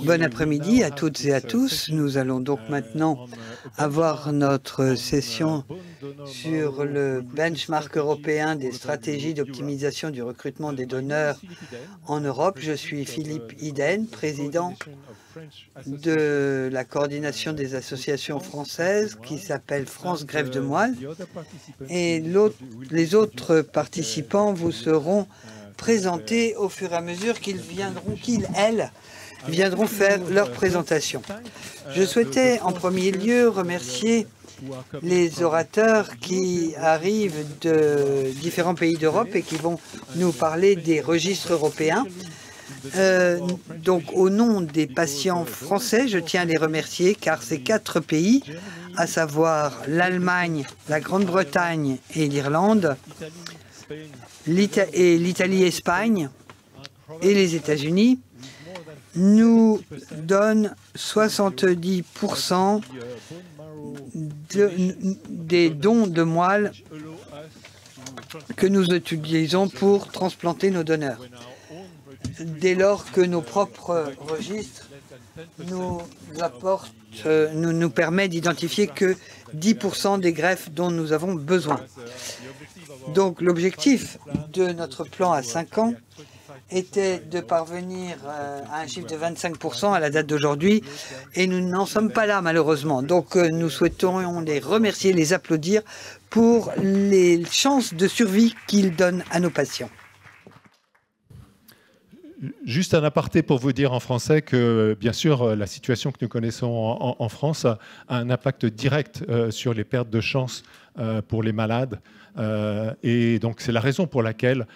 Bon après-midi à toutes et à tous. Nous allons donc maintenant avoir notre session sur le benchmark européen des stratégies d'optimisation du recrutement des donneurs en Europe. Je suis Philippe Iden, président de la coordination des associations françaises qui s'appelle France Greffe de Moelle. Et les autres participants vous seront présentés au fur et à mesure elles viendront faire leur présentation. Je souhaitais en premier lieu remercier les orateurs qui arrivent de différents pays d'Europe et qui vont nous parler des registres européens. Donc, au nom des patients français, je tiens à les remercier car ces 4 pays, à savoir l'Allemagne, la Grande-Bretagne et l'Irlande, l'Italie, Espagne et les États-Unis, nous donnent 70% des dons de moelle que nous utilisons pour transplanter nos donneurs. Dès lors que nos propres registres nous permettent d'identifier que 10% des greffes dont nous avons besoin. Donc l'objectif de notre plan à 5 ans était de parvenir à un chiffre de 25% à la date d'aujourd'hui et nous n'en sommes pas là malheureusement. Donc nous souhaitons les remercier, les applaudir pour les chances de survie qu'ils donnent à nos patients. Juste un aparté pour vous dire en français que, bien sûr, la situation que nous connaissons en France a un impact direct sur les pertes de chance pour les malades. Et donc, c'est la raison pour laquelle,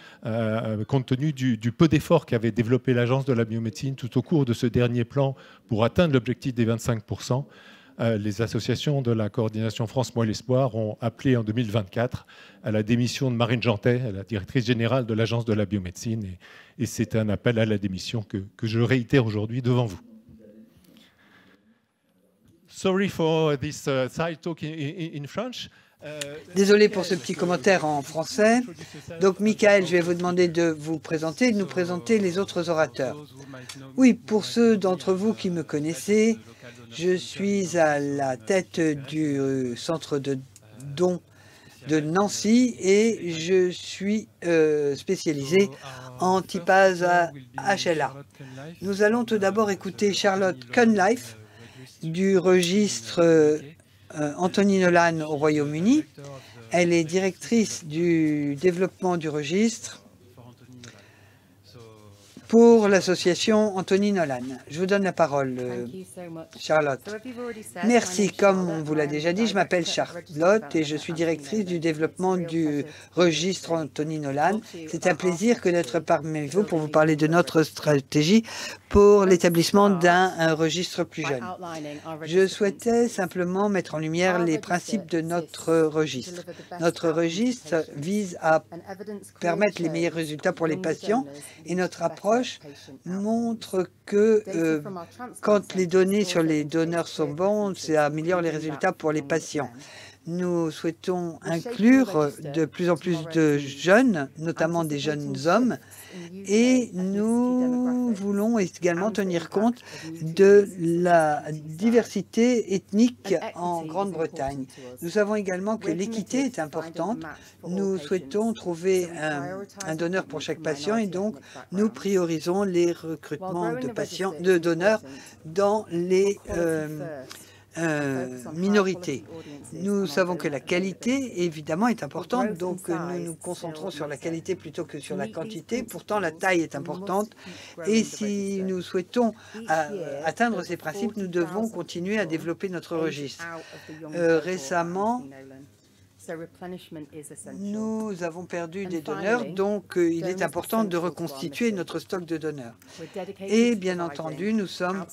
compte tenu du peu d'efforts qu'avait développé l'Agence de la biomédecine tout au cours de ce dernier plan pour atteindre l'objectif des 25%, les associations de la coordination France Moelle Espoir ont appelé en 2024 à la démission de Marine Jantet, la directrice générale de l'Agence de la biomédecine. Et c'est un appel à la démission que je réitère aujourd'hui devant vous. Sorry for this side talk in French. Désolé pour ce petit commentaire en français. Donc, Michael, je vais vous demander de vous présenter et de nous présenter les autres orateurs. Oui, pour ceux d'entre vous qui me connaissez, je suis à la tête du centre de dons de Nancy et je suis spécialisé en typage à HLA. Nous allons tout d'abord écouter Charlotte Cunliffe du registre Anthony Nolan au Royaume-Uni. Elle est directrice du développement du registre pour l'association Anthony Nolan. Je vous donne la parole, Charlotte. Merci. Comme on vous l'a déjà dit, je m'appelle Charlotte et je suis directrice du développement du registre Anthony Nolan. C'est un plaisir que d'être parmi vous pour vous parler de notre stratégie pour l'établissement d'un registre plus jeune. Je souhaitais simplement mettre en lumière les principes de notre registre. Notre registre vise à permettre les meilleurs résultats pour les patients et notre approche montre que quand les données sur les donneurs sont bonnes, ça améliore les résultats pour les patients. Nous souhaitons inclure de plus en plus de jeunes, notamment des jeunes hommes, et nous voulons également tenir compte de la diversité ethnique en Grande-Bretagne. Nous savons également que l'équité est importante. Nous souhaitons trouver un donneur pour chaque patient et donc nous priorisons les recrutements de donneurs dans les minorités. Nous savons que la qualité, évidemment, est importante, donc nous nous concentrons sur la qualité plutôt que sur la quantité. Pourtant, la taille est importante et si nous souhaitons atteindre ces principes, nous devons continuer à développer notre registre. Récemment, nous avons perdu des donneurs, donc il est important de reconstituer notre stock de donneurs. Et bien entendu, nous sommes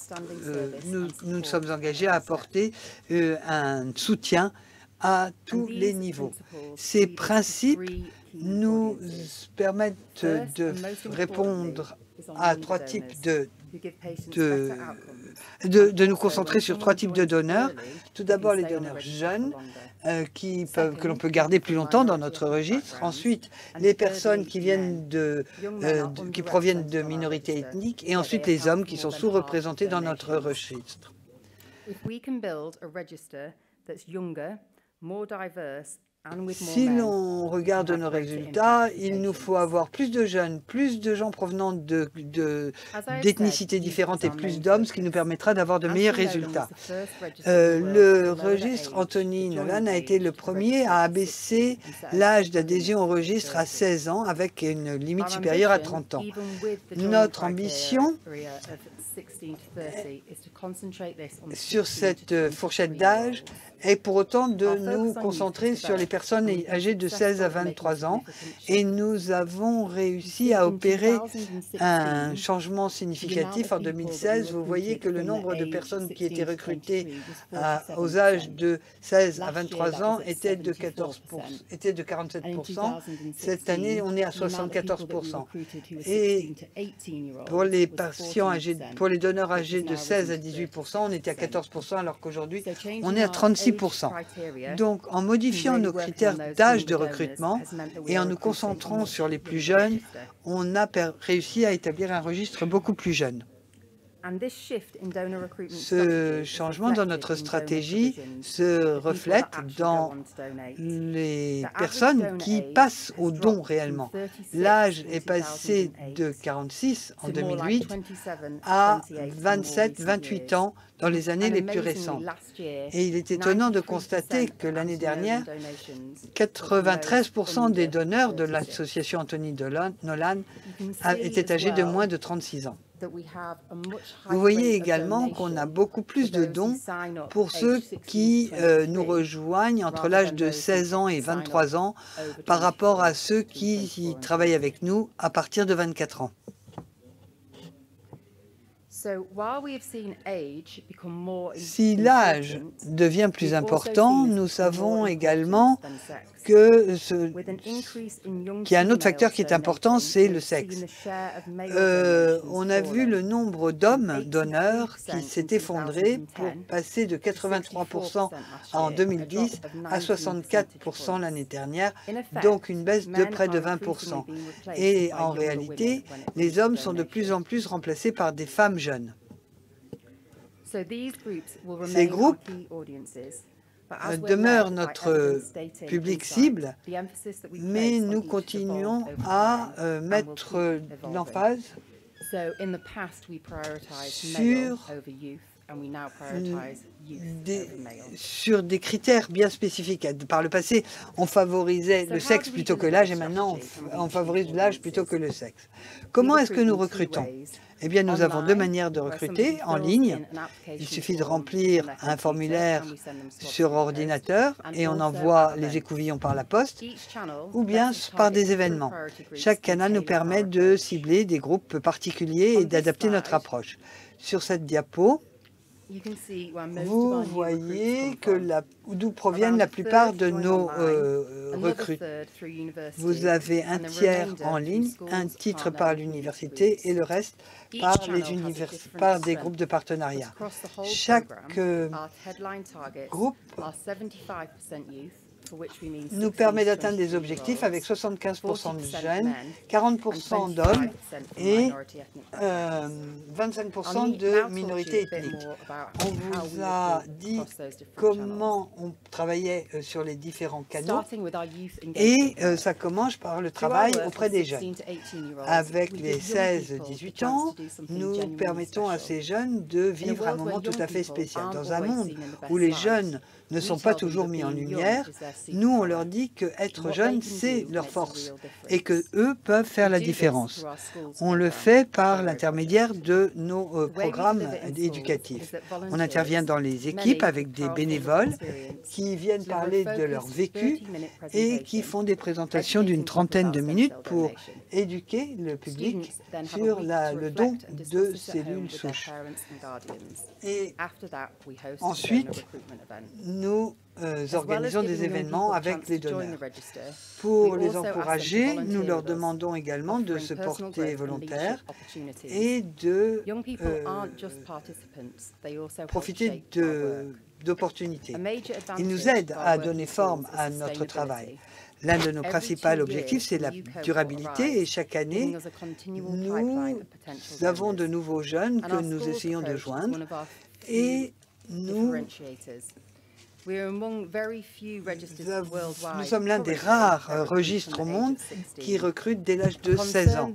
engagés à apporter un soutien à tous les niveaux. Ces principes nous permettent de répondre à 3 types de nous concentrer sur 3 types de donneurs. Tout d'abord, les donneurs jeunes, que l'on peut garder plus longtemps dans notre registre. Ensuite, les personnes qui proviennent de minorités ethniques. Et ensuite, les hommes qui sont sous-représentés dans notre registre. Si l'on regarde nos résultats, il nous faut avoir plus de jeunes, plus de gens provenant d'ethnicités différentes et plus d'hommes, ce qui nous permettra d'avoir de meilleurs résultats. Le registre Anthony Nolan a été le premier à abaisser l'âge d'adhésion au registre à 16 ans avec une limite supérieure à 30 ans. Notre ambition sur cette fourchette d'âge est pour autant de nous concentrer sur les personnes âgées de 16 à 23 ans et nous avons réussi à opérer un changement significatif en 2016. Vous voyez que le nombre de personnes qui étaient recrutées aux âges de 16 à 23 ans était de 47%. Cette année, on est à 74%. Et pour les patients âgés, pour les donneurs âgés de 16 à 18%, on était à 14%, alors qu'aujourd'hui, on est à 36%. Donc, en modifiant nos critères d'âge de recrutement et en nous concentrant sur les plus jeunes, on a réussi à établir un registre beaucoup plus jeune. Ce changement dans notre stratégie se reflète dans les personnes qui passent au don réellement. L'âge est passé de 46 en 2008 à 27-28 ans dans les années les plus récentes. Et il est étonnant de constater que l'année dernière, 93% des donneurs de l'association Anthony Nolan étaient âgés de moins de 36 ans. Vous voyez également qu'on a beaucoup plus de dons pour ceux qui nous rejoignent entre l'âge de 16 ans et 23 ans par rapport à ceux qui travaillent avec nous à partir de 24 ans. Si l'âge devient plus important, nous savons également qu'il y a un autre facteur qui est important, c'est le sexe. On a vu le nombre d'hommes donneurs qui s'est effondré pour passer de 83% en 2010 à 64% l'année dernière, donc une baisse de près de 20%. Et en réalité, les hommes sont de plus en plus remplacés par des femmes jeunes. Ces groupes demeure notre public cible, mais nous continuons à mettre l'emphase sur des critères bien spécifiques. Par le passé, on favorisait le sexe plutôt que l'âge et maintenant on favorise l'âge plutôt que le sexe. Comment est-ce que nous recrutons? Eh bien, nous avons deux manières de recruter. En ligne, il suffit de remplir un formulaire sur ordinateur et on envoie les écouvillons par la poste, ou bien par des événements. Chaque canal nous permet de cibler des groupes particuliers et d'adapter notre approche. Sur cette diapo, vous voyez d'où proviennent la plupart de nos recrues. Vous avez un tiers en ligne, un titre par l'université et le reste par des groupes de partenariat. Chaque groupe nous permet d'atteindre des objectifs avec 75% de jeunes, 40% d'hommes et 25% de minorités ethniques. On vous a dit comment on travaillait sur les différents canaux et ça commence par le travail auprès des jeunes. Avec les 16-18 ans, nous permettons à ces jeunes de vivre un moment tout à fait spécial. Dans un monde où les jeunes ne sont pas toujours mis en lumière, nous, on leur dit qu'être jeune, c'est leur force et qu'eux peuvent faire la différence. On le fait par l'intermédiaire de nos programmes éducatifs. On intervient dans les équipes avec des bénévoles qui viennent parler de leur vécu et qui font des présentations d'une trentaine de minutes pour éduquer le public sur le don de cellules souches. Et ensuite, nous organisons des événements avec les donneurs. Pour les encourager, nous leur demandons également de se porter volontaires et de profiter d'opportunités. Ils nous aident à donner forme à notre travail. L'un de nos principaux objectifs, c'est la durabilité et chaque année, nous avons de nouveaux jeunes que nous essayons de joindre et nous sommes l'un des rares registres au monde qui recrutent dès l'âge de 16 ans.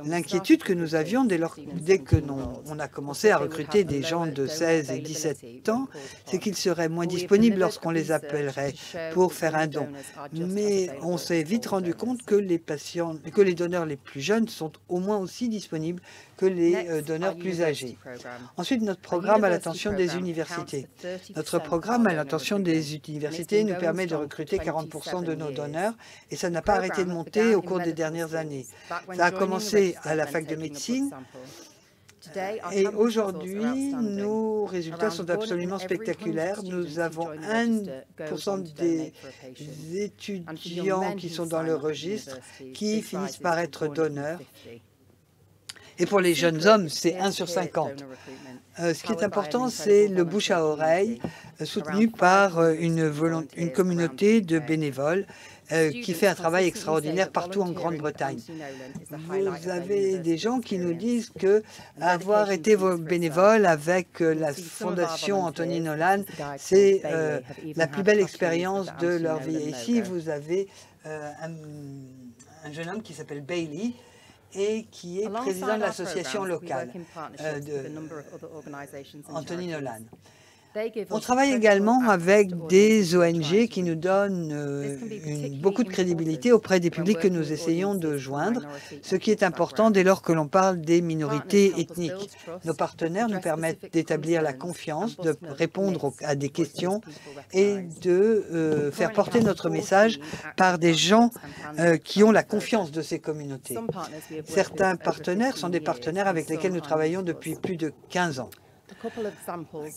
L'inquiétude que nous avions dès que on a commencé à recruter des gens de 16 et 17 ans, c'est qu'ils seraient moins disponibles lorsqu'on les appellerait pour faire un don. Mais on s'est vite rendu compte que les donneurs les plus jeunes sont au moins aussi disponibles que les donneurs plus âgés. Ensuite, notre programme à l'attention des universités. Notre programme à l'attention des universités nous permet de recruter 40% de nos donneurs et ça n'a pas arrêté de monter au cours des dernières années. Ça a commencé à la fac de médecine et aujourd'hui, nos résultats sont absolument spectaculaires. Nous avons 1% des étudiants qui sont dans le registre qui finissent par être donneurs. Et pour les jeunes hommes, c'est 1 sur 50. Ce qui est important, c'est le bouche à oreille soutenu par une communauté de bénévoles qui fait un travail extraordinaire partout en Grande-Bretagne. Vous avez des gens qui nous disent que avoir été bénévole avec la Fondation Anthony Nolan, c'est la plus belle expérience de leur vie. Et ici, vous avez un jeune homme qui s'appelle Bailey, et qui est président de l'association locale Anthony Nolan. On travaille également avec des ONG qui nous donnent beaucoup de crédibilité auprès des publics que nous essayons de joindre, ce qui est important dès lors que l'on parle des minorités ethniques. Nos partenaires nous permettent d'établir la confiance, de répondre à des questions et de faire porter notre message par des gens qui ont la confiance de ces communautés. Certains partenaires sont des partenaires avec lesquels nous travaillons depuis plus de 15 ans.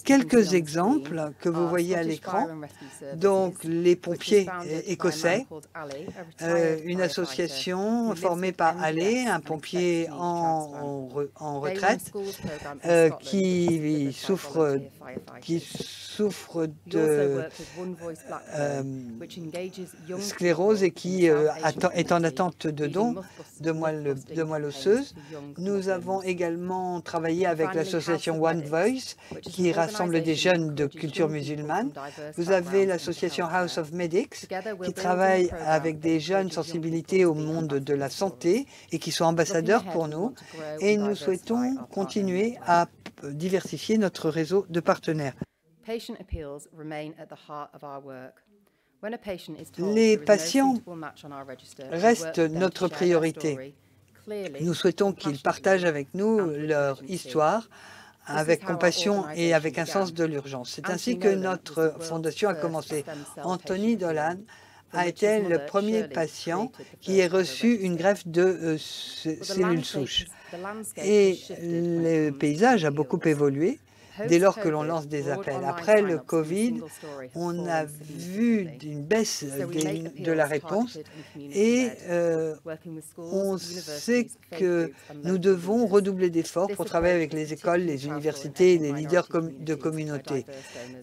Quelques exemples que vous voyez à l'écran. Donc, les pompiers écossais, une association formée par Alley, un pompier en retraite, qui souffre de sclérose et qui est en attente de dons de moelle osseuse. Nous avons également travaillé avec l'association One Voice, qui rassemble des jeunes de culture musulmane. Vous avez l'association House of Medics, qui travaille avec des jeunes sensibilités au monde de la santé et qui sont ambassadeurs pour nous. Et nous souhaitons continuer à diversifier notre réseau de partenaires. Les patients restent notre priorité. Nous souhaitons qu'ils partagent avec nous leur histoire avec compassion et avec un sens de l'urgence. C'est ainsi que notre fondation a commencé. Anthony Nolan a été le premier patient qui ait reçu une greffe de cellules souches. Et le paysage a beaucoup évolué dès lors que l'on lance des appels. Après le Covid, on a vu une baisse de la réponse et on sait que nous devons redoubler d'efforts pour travailler avec les écoles, les universités et les leaders de communauté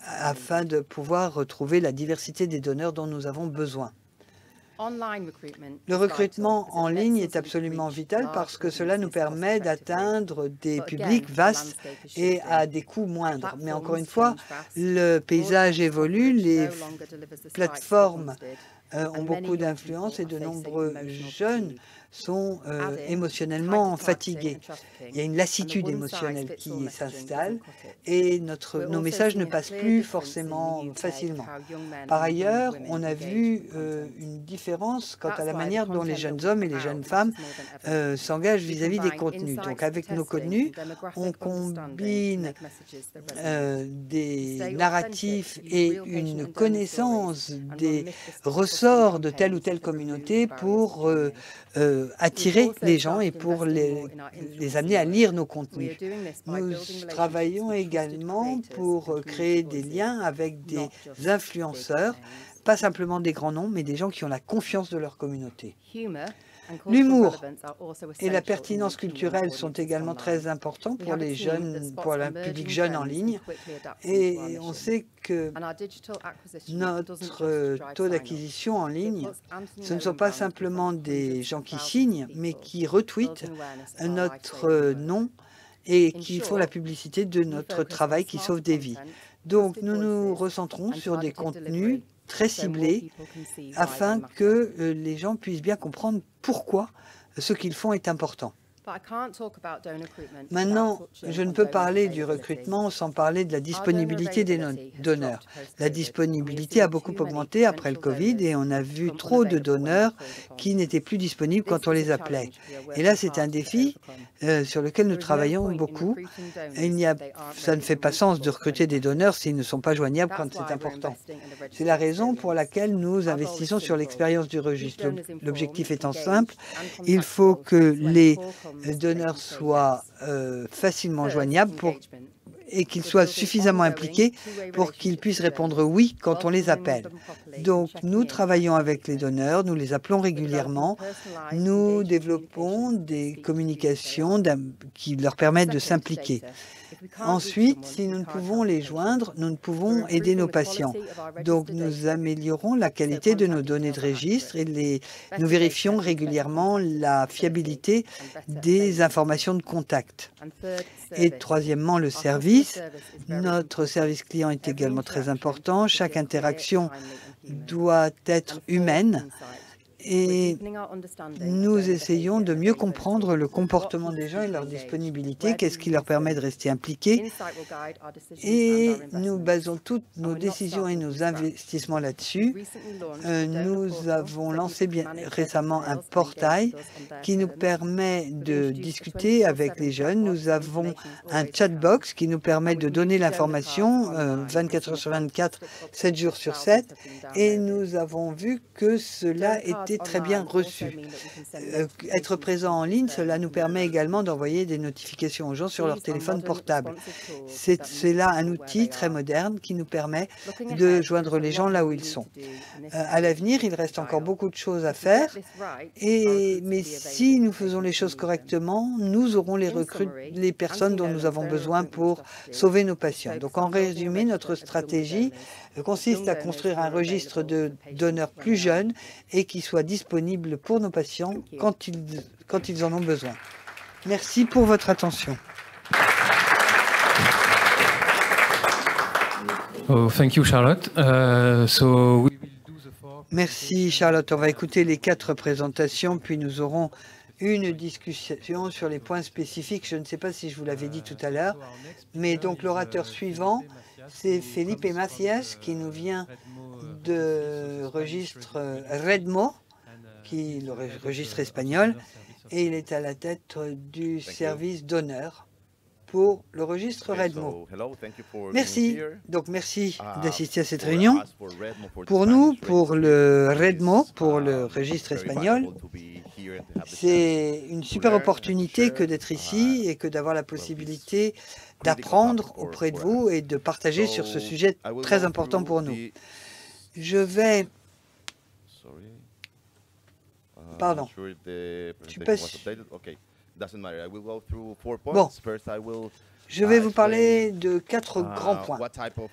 afin de pouvoir retrouver la diversité des donneurs dont nous avons besoin. Le recrutement en ligne est absolument vital parce que cela nous permet d'atteindre des publics vastes et à des coûts moindres. Mais encore une fois, le paysage évolue, les plateformes ont beaucoup d'influence et de nombreux jeunes sont émotionnellement fatigués. Il y a une lassitude émotionnelle qui s'installe et nos messages ne passent plus forcément facilement. Par ailleurs, on a vu une différence quant à la manière dont les jeunes hommes et les jeunes femmes s'engagent vis-à-vis des contenus. Donc avec nos contenus, on combine des narratifs et une connaissance des ressources sort de telle ou telle communauté pour attirer les gens et pour les amener à lire nos contenus. Nous travaillons également pour créer des liens avec des influenceurs, pas simplement des grands noms, mais des gens qui ont la confiance de leur communauté. L'humour et la pertinence culturelle sont également très importants pour les jeunes, pour le public jeune en ligne. Et on sait que notre taux d'acquisition en ligne, ce ne sont pas simplement des gens qui signent, mais qui retweetent notre nom et qui font la publicité de notre travail qui sauve des vies. Donc, nous nous recentrons sur des contenus très ciblés afin que les gens puissent bien comprendre pourquoi ce qu'ils font est important. Maintenant, je ne peux parler du recrutement sans parler de la disponibilité des donneurs. La disponibilité a beaucoup augmenté après le Covid et on a vu trop de donneurs qui n'étaient plus disponibles quand on les appelait. Et là, c'est un défi sur lequel nous travaillons beaucoup. Ça ne fait pas sens de recruter des donneurs s'ils ne sont pas joignables quand c'est important. C'est la raison pour laquelle nous investissons sur l'expérience du registre. L'objectif étant simple, il faut que les donneurs soient facilement joignables et qu'ils soient suffisamment impliqués pour qu'ils puissent répondre oui quand on les appelle. Donc, nous travaillons avec les donneurs, nous les appelons régulièrement, nous développons des communications qui leur permettent de s'impliquer. Ensuite, si nous ne pouvons les joindre, nous ne pouvons aider nos patients. Donc, nous améliorons la qualité de nos données de registre et nous vérifions régulièrement la fiabilité des informations de contact. Et troisièmement, le service. Notre service client est également très important. Chaque interaction doit être humaine. Et nous essayons de mieux comprendre le comportement des gens et leur disponibilité, qu'est-ce qui leur permet de rester impliqués. Et nous basons toutes nos décisions et nos investissements là-dessus. Nous avons lancé récemment un portail qui nous permet de discuter avec les jeunes. Nous avons un chatbox qui nous permet de donner l'information 24 heures sur 24, 7 jours sur 7. Et nous avons vu que cela était très bien reçu. Être présent en ligne, cela nous permet également d'envoyer des notifications aux gens sur leur téléphone portable. C'est là un outil très moderne qui nous permet de joindre les gens là où ils sont. À l'avenir, il reste encore beaucoup de choses à faire, mais si nous faisons les choses correctement, nous aurons les personnes dont nous avons besoin pour sauver nos patients. Donc, en résumé, notre stratégie consiste à construire un registre de donneurs plus jeunes et qui soit disponible pour nos patients quand ils en ont besoin. Merci pour votre attention. Thank you, Charlotte. Merci, Charlotte. On va écouter les 4 présentations, puis nous aurons une discussion sur les points spécifiques. Je ne sais pas si je vous l'avais dit tout à l'heure, mais donc l'orateur suivant, c'est Felipe Macias qui nous vient de registre Redmo, qui est le registre espagnol, et il est à la tête du service d'honneur pour le registre Redmo. Merci. Donc, merci d'assister à cette réunion. Pour nous, pour le Redmo, pour le registre espagnol, c'est une super opportunité que d'être ici et que d'avoir la possibilité d'apprendre auprès de vous et de partager sur ce sujet très important pour nous. Je vais... Pardon. Bon. Je vais vous parler de 4 grands points.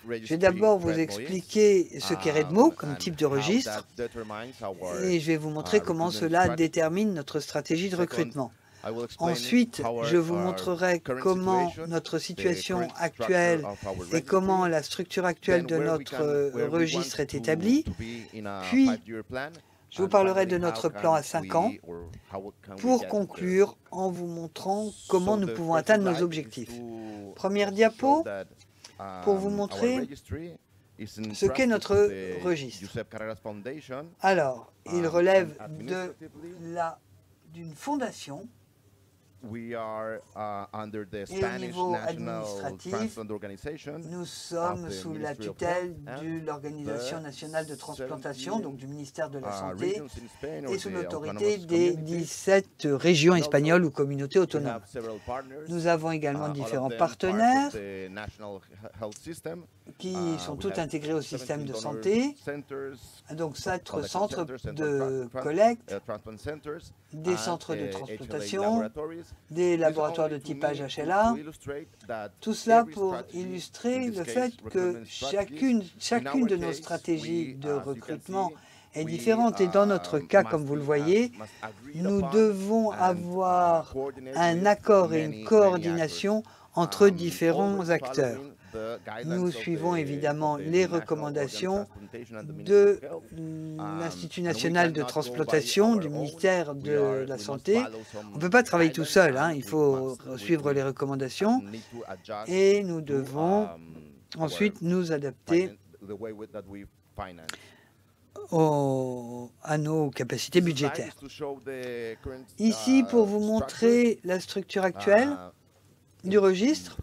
Je vais d'abord vous expliquer ce qu'est Redmo comme type de registre et je vais vous montrer comment cela détermine notre stratégie de recrutement. Ensuite, je vous montrerai comment notre situation actuelle et comment la structure actuelle de notre registre est établie. Puis, je vous parlerai de notre plan à 5 ans pour conclure en vous montrant comment nous pouvons atteindre nos objectifs. Première diapo pour vous montrer ce qu'est notre registre. Alors, il relève d'une fondation Et au niveau administratif, nous sommes sous la tutelle de l'Organisation nationale de transplantation, donc du ministère de la Santé, et sous l'autorité des 17 régions espagnoles ou communautés autonomes. Nous avons également différents partenaires qui sont tous intégrés au système de santé, donc 7 centres de collecte, des centres de transplantation, des laboratoires de typage HLA, tout cela pour illustrer le fait que chacune de nos stratégies de recrutement est différente. Et dans notre cas, comme vous le voyez, nous devons avoir un accord et une coordination entre différents acteurs. Nous suivons évidemment les recommandations de l'Institut national de transplantation, du ministère de la Santé. On ne peut pas travailler tout seul, il faut suivre les recommandations et nous devons ensuite nous adapter à nos capacités budgétaires. Ici, pour vous montrer la structure actuelle du registre,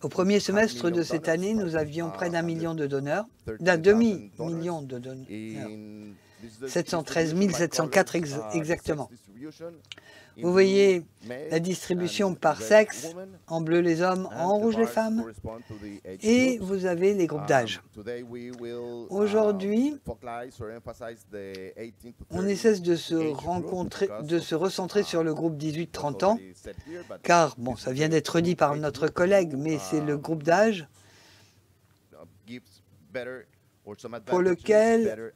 au premier semestre de cette année, nous avions près d'1 million de donneurs, d'un demi-million de donneurs, 713 704 exactement. Vous voyez la distribution par sexe, en bleu les hommes, en rouge les femmes, et vous avez les groupes d'âge. Aujourd'hui, on essaie de se recentrer sur le groupe 18-30 ans, car, bon, ça vient d'être dit par notre collègue, mais c'est le groupe d'âge pour lequel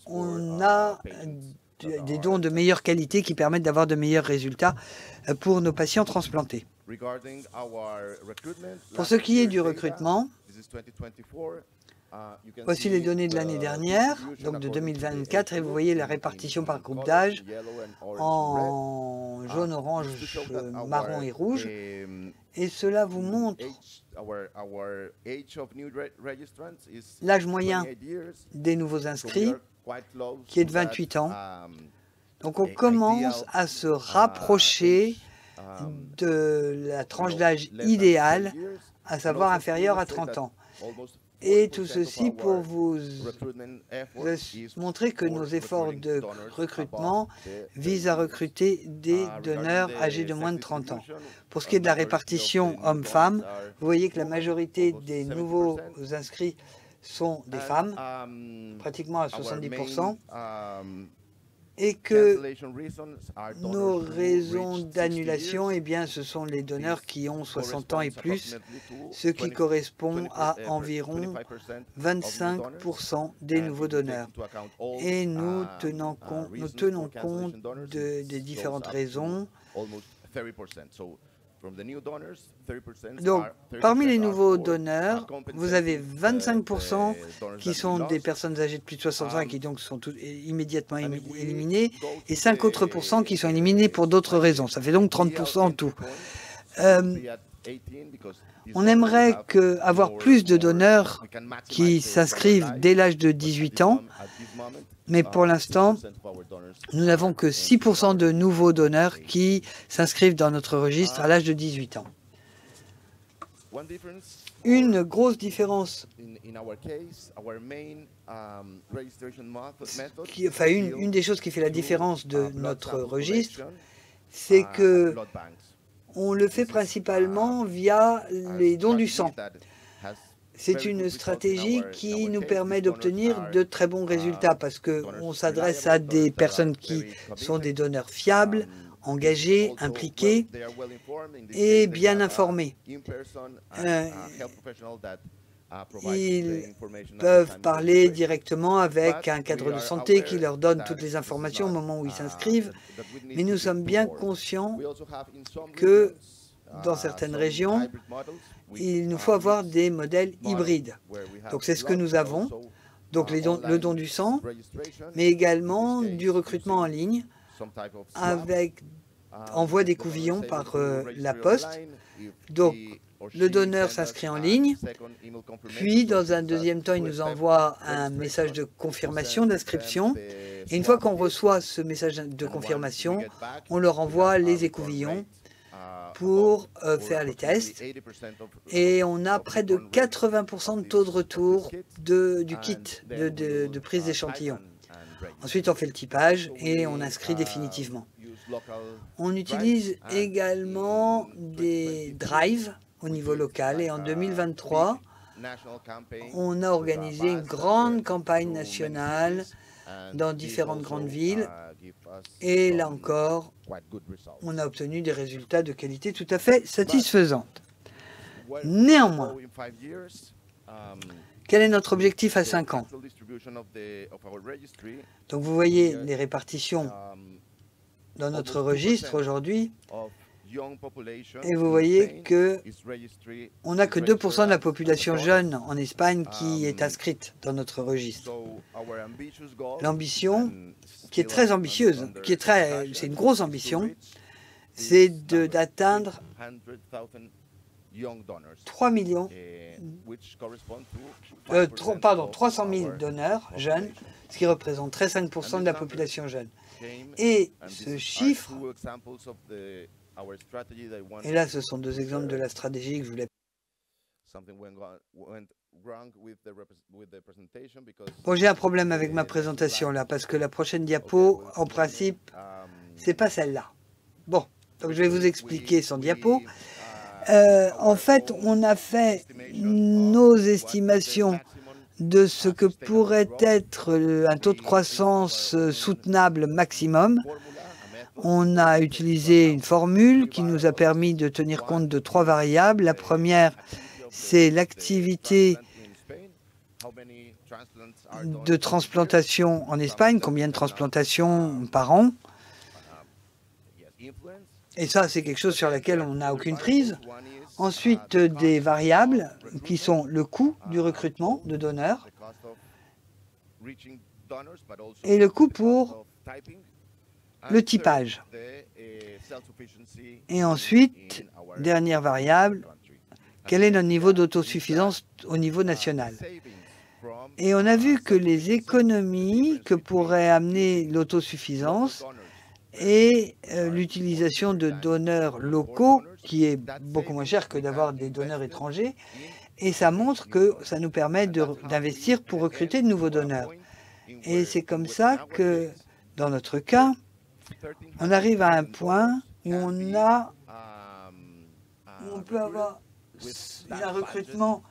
on a des dons de meilleure qualité qui permettent d'avoir de meilleurs résultats pour nos patients transplantés. Pour ce qui est du recrutement, voici les données de l'année dernière, donc de 2024, et vous voyez la répartition par groupe d'âge en jaune, orange, marron et rouge. Et cela vous montre l'âge moyen des nouveaux inscrits, qui est de 28 ans. Donc on commence à se rapprocher de la tranche d'âge idéale, à savoir inférieure à 30 ans. Et tout ceci pour vous montrer que nos efforts de recrutement visent à recruter des donneurs âgés de moins de 30 ans. Pour ce qui est de la répartition hommes-femmes, vous voyez que la majorité des nouveaux inscrits sont des femmes, pratiquement à 70%, et que nos raisons d'annulation, eh bien, ce sont les donneurs qui ont 60 ans et plus, ce qui correspond à environ 25% des nouveaux donneurs. Et nous tenons compte des différentes raisons. Donc, parmi les nouveaux donneurs, vous avez 25% qui sont des personnes âgées de plus de 60 ans et qui donc sont immédiatement éliminés, et 5 autres % qui sont éliminés pour d'autres raisons. Ça fait donc 30% en tout. On aimerait avoir plus de donneurs qui s'inscrivent dès l'âge de 18 ans, mais pour l'instant, nous n'avons que 6% de nouveaux donneurs qui s'inscrivent dans notre registre à l'âge de 18 ans. Une grosse différence, une des choses qui fait la différence de notre registre, c'est que on le fait principalement via les dons du sang. C'est une stratégie qui nous permet d'obtenir de très bons résultats parce qu'on s'adresse à des personnes qui sont des donneurs fiables, engagés, impliqués et bien informés. Ils peuvent parler directement avec un cadre de santé qui leur donne toutes les informations au moment où ils s'inscrivent, mais nous sommes bien conscients que dans certaines régions, il nous faut avoir des modèles hybrides. Donc c'est ce que nous avons, donc le don du sang, mais également du recrutement en ligne avec envoi des couvillons par la poste. Donc le donneur s'inscrit en ligne, puis dans un deuxième temps, il nous envoie un message de confirmation d'inscription Et une fois qu'on reçoit ce message de confirmation, on leur envoie les écouvillons pour faire les tests. Et on a près de 80% de taux de retour du kit de prise d'échantillons. Ensuite, on fait le typage et on inscrit définitivement. On utilise également des drives au niveau local. Et en 2023, on a organisé une grande campagne nationale dans différentes grandes villes. Et là encore, on a obtenu des résultats de qualité tout à fait satisfaisants. Néanmoins, quel est notre objectif à 5 ans? Donc vous voyez les répartitions dans notre registre aujourd'hui. Et vous voyez qu'on n'a que 2% de la population jeune en Espagne qui est inscrite dans notre registre. L'ambition, qui est très ambitieuse, c'est une grosse ambition, c'est d'atteindre 300 000 donneurs jeunes, ce qui représente 5% de la population jeune. Et ce chiffre, et là ce sont 2 exemples de la stratégie que je voulais. Bon, j'ai un problème avec ma présentation là, parce que la prochaine diapo, en principe, c'est pas celle-là. Bon, donc je vais vous expliquer sans diapo. En fait, on a fait nos estimations de ce que pourrait être un taux de croissance soutenable maximum. On a utilisé une formule qui nous a permis de tenir compte de 3 variables. La première, c'est l'activité de transplantation en Espagne, combien de transplantations par an. Et ça, c'est quelque chose sur lequel on n'a aucune prise. Ensuite, des variables qui sont le coût du recrutement de donneurs et le coût pour le typage. Et ensuite, dernière variable, quel est notre niveau d'autosuffisance au niveau national? Et on a vu que les économies que pourrait amener l'autosuffisance et l'utilisation de donneurs locaux, qui est beaucoup moins cher que d'avoir des donneurs étrangers, et ça montre que ça nous permet d'investir pour recruter de nouveaux donneurs. Et c'est comme ça que, dans notre cas, on arrive à un point où on peut avoir un recrutement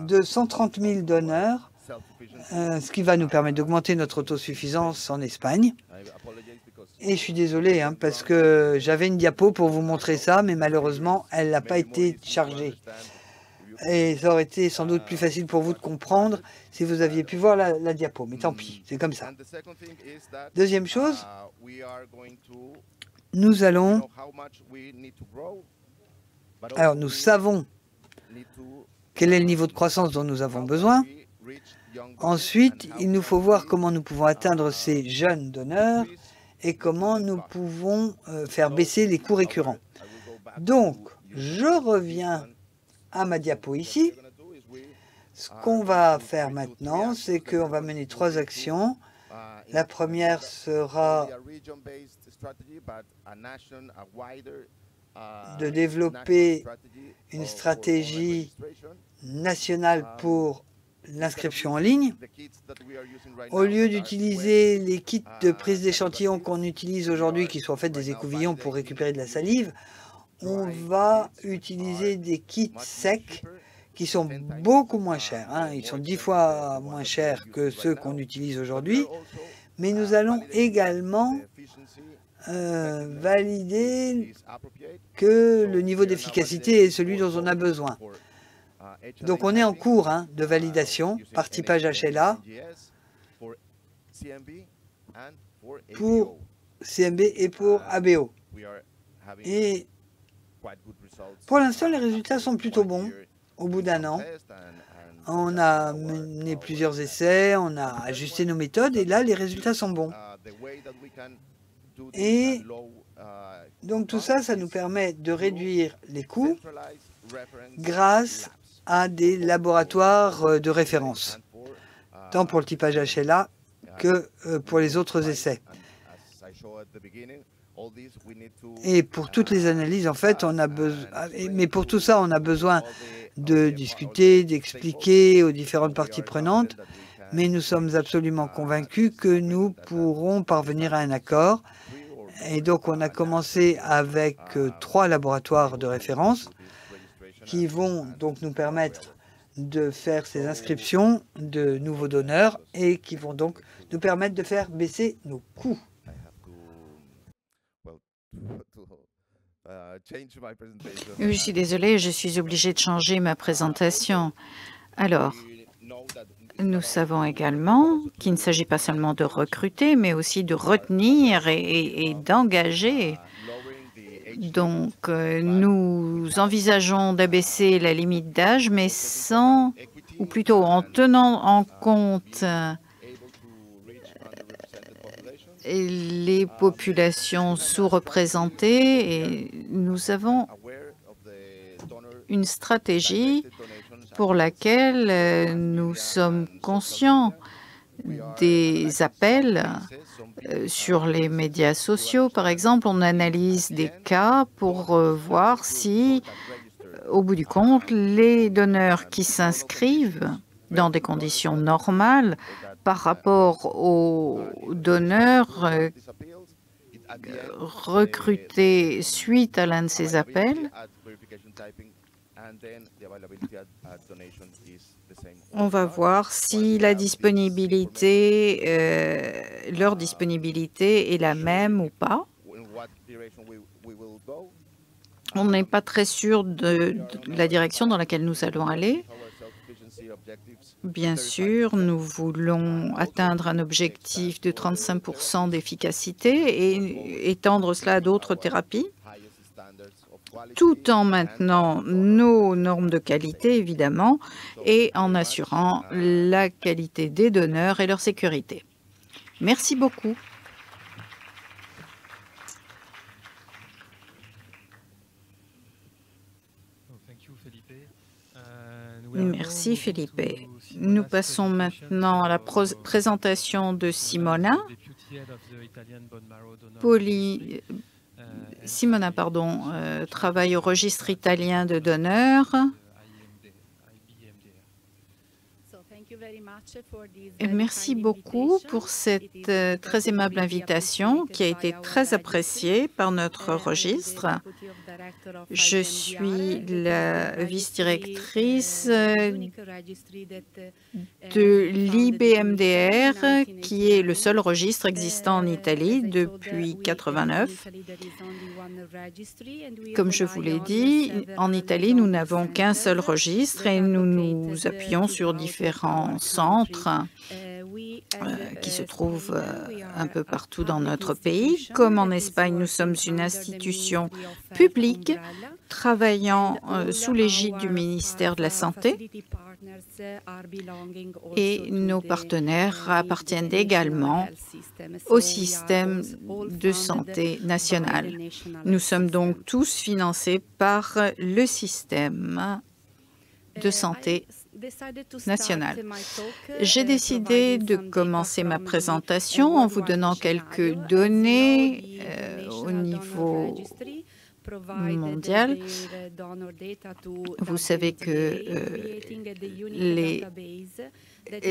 de 130 000 donneurs, ce qui va nous permettre d'augmenter notre autosuffisance en Espagne. Et je suis désolé, parce que j'avais une diapo pour vous montrer ça, mais malheureusement, elle n'a pas été chargée. Et ça aurait été sans doute plus facile pour vous de comprendre si vous aviez pu voir la diapo, mais tant pis, c'est comme ça. Deuxième chose, nous savons quel est le niveau de croissance dont nous avons besoin. Ensuite, il nous faut voir comment nous pouvons atteindre ces jeunes donneurs et comment nous pouvons faire baisser les coûts récurrents. Donc, je reviens à ma diapo ici. Ce qu'on va faire maintenant, c'est qu'on va mener 3 actions. La première sera de développer une stratégie nationale pour l'inscription en ligne. Au lieu d'utiliser les kits de prise d'échantillons qu'on utilise aujourd'hui, qui sont en fait des écouvillons pour récupérer de la salive, on va utiliser des kits secs qui sont beaucoup moins chers. Ils sont 10 fois moins chers que ceux qu'on utilise aujourd'hui. Mais nous allons également valider que le niveau d'efficacité est celui dont on a besoin. Donc on est en cours de validation par typage HLA pour CMB et pour ABO. Et pour l'instant, les résultats sont plutôt bons. Au bout d'1 an, on a mené plusieurs essais, on a ajusté nos méthodes et là, les résultats sont bons. Et donc tout ça, ça nous permet de réduire les coûts grâce à des laboratoires de référence, tant pour le typage HLA que pour les autres essais. Et pour toutes les analyses, en fait, on a besoin. Mais pour tout ça, on a besoin de discuter, d'expliquer aux différentes parties prenantes. Mais nous sommes absolument convaincus que nous pourrons parvenir à un accord. Et donc, on a commencé avec 3 laboratoires de référence qui vont donc nous permettre de faire ces inscriptions de nouveaux donneurs et qui vont donc nous permettre de faire baisser nos coûts. Je suis désolé, je suis obligé de changer ma présentation. Alors, nous savons également qu'il ne s'agit pas seulement de recruter, mais aussi de retenir et d'engager. Donc, nous envisageons d'abaisser la limite d'âge, mais sans, ou plutôt en tenant en compte les populations sous-représentées, et nous avons une stratégie pour laquelle nous sommes conscients des appels sur les médias sociaux. Par exemple, on analyse des cas pour voir si, au bout du compte, les donneurs qui s'inscrivent dans des conditions normales par rapport aux donneurs recrutés suite à l'un de ces appels, on va voir si la disponibilité, leur disponibilité est la même ou pas. On n'est pas très sûr de la direction dans laquelle nous allons aller. Bien sûr, nous voulons atteindre un objectif de 35% d'efficacité et étendre cela à d'autres thérapies, tout en maintenant nos normes de qualité, évidemment, et en assurant la qualité des donneurs et leur sécurité. Merci beaucoup. Merci, Felipe. Nous passons maintenant à la présentation de Simona. Simona, travaille au registre italien de donneurs. Merci beaucoup pour cette très aimable invitation qui a été très appréciée par notre registre. Je suis la vice-directrice de l'IBMDR, qui est le seul registre existant en Italie depuis 1989. Comme je vous l'ai dit, en Italie, nous n'avons qu'un seul registre et nous nous appuyons sur différents centres qui se trouvent un peu partout dans notre pays. Comme en Espagne, nous sommes une institution publique travaillant sous l'égide du ministère de la Santé et nos partenaires appartiennent également au système de santé national. Nous sommes donc tous financés par le système de santé national. J'ai décidé de commencer ma présentation en vous donnant quelques données au niveau mondial. Vous savez que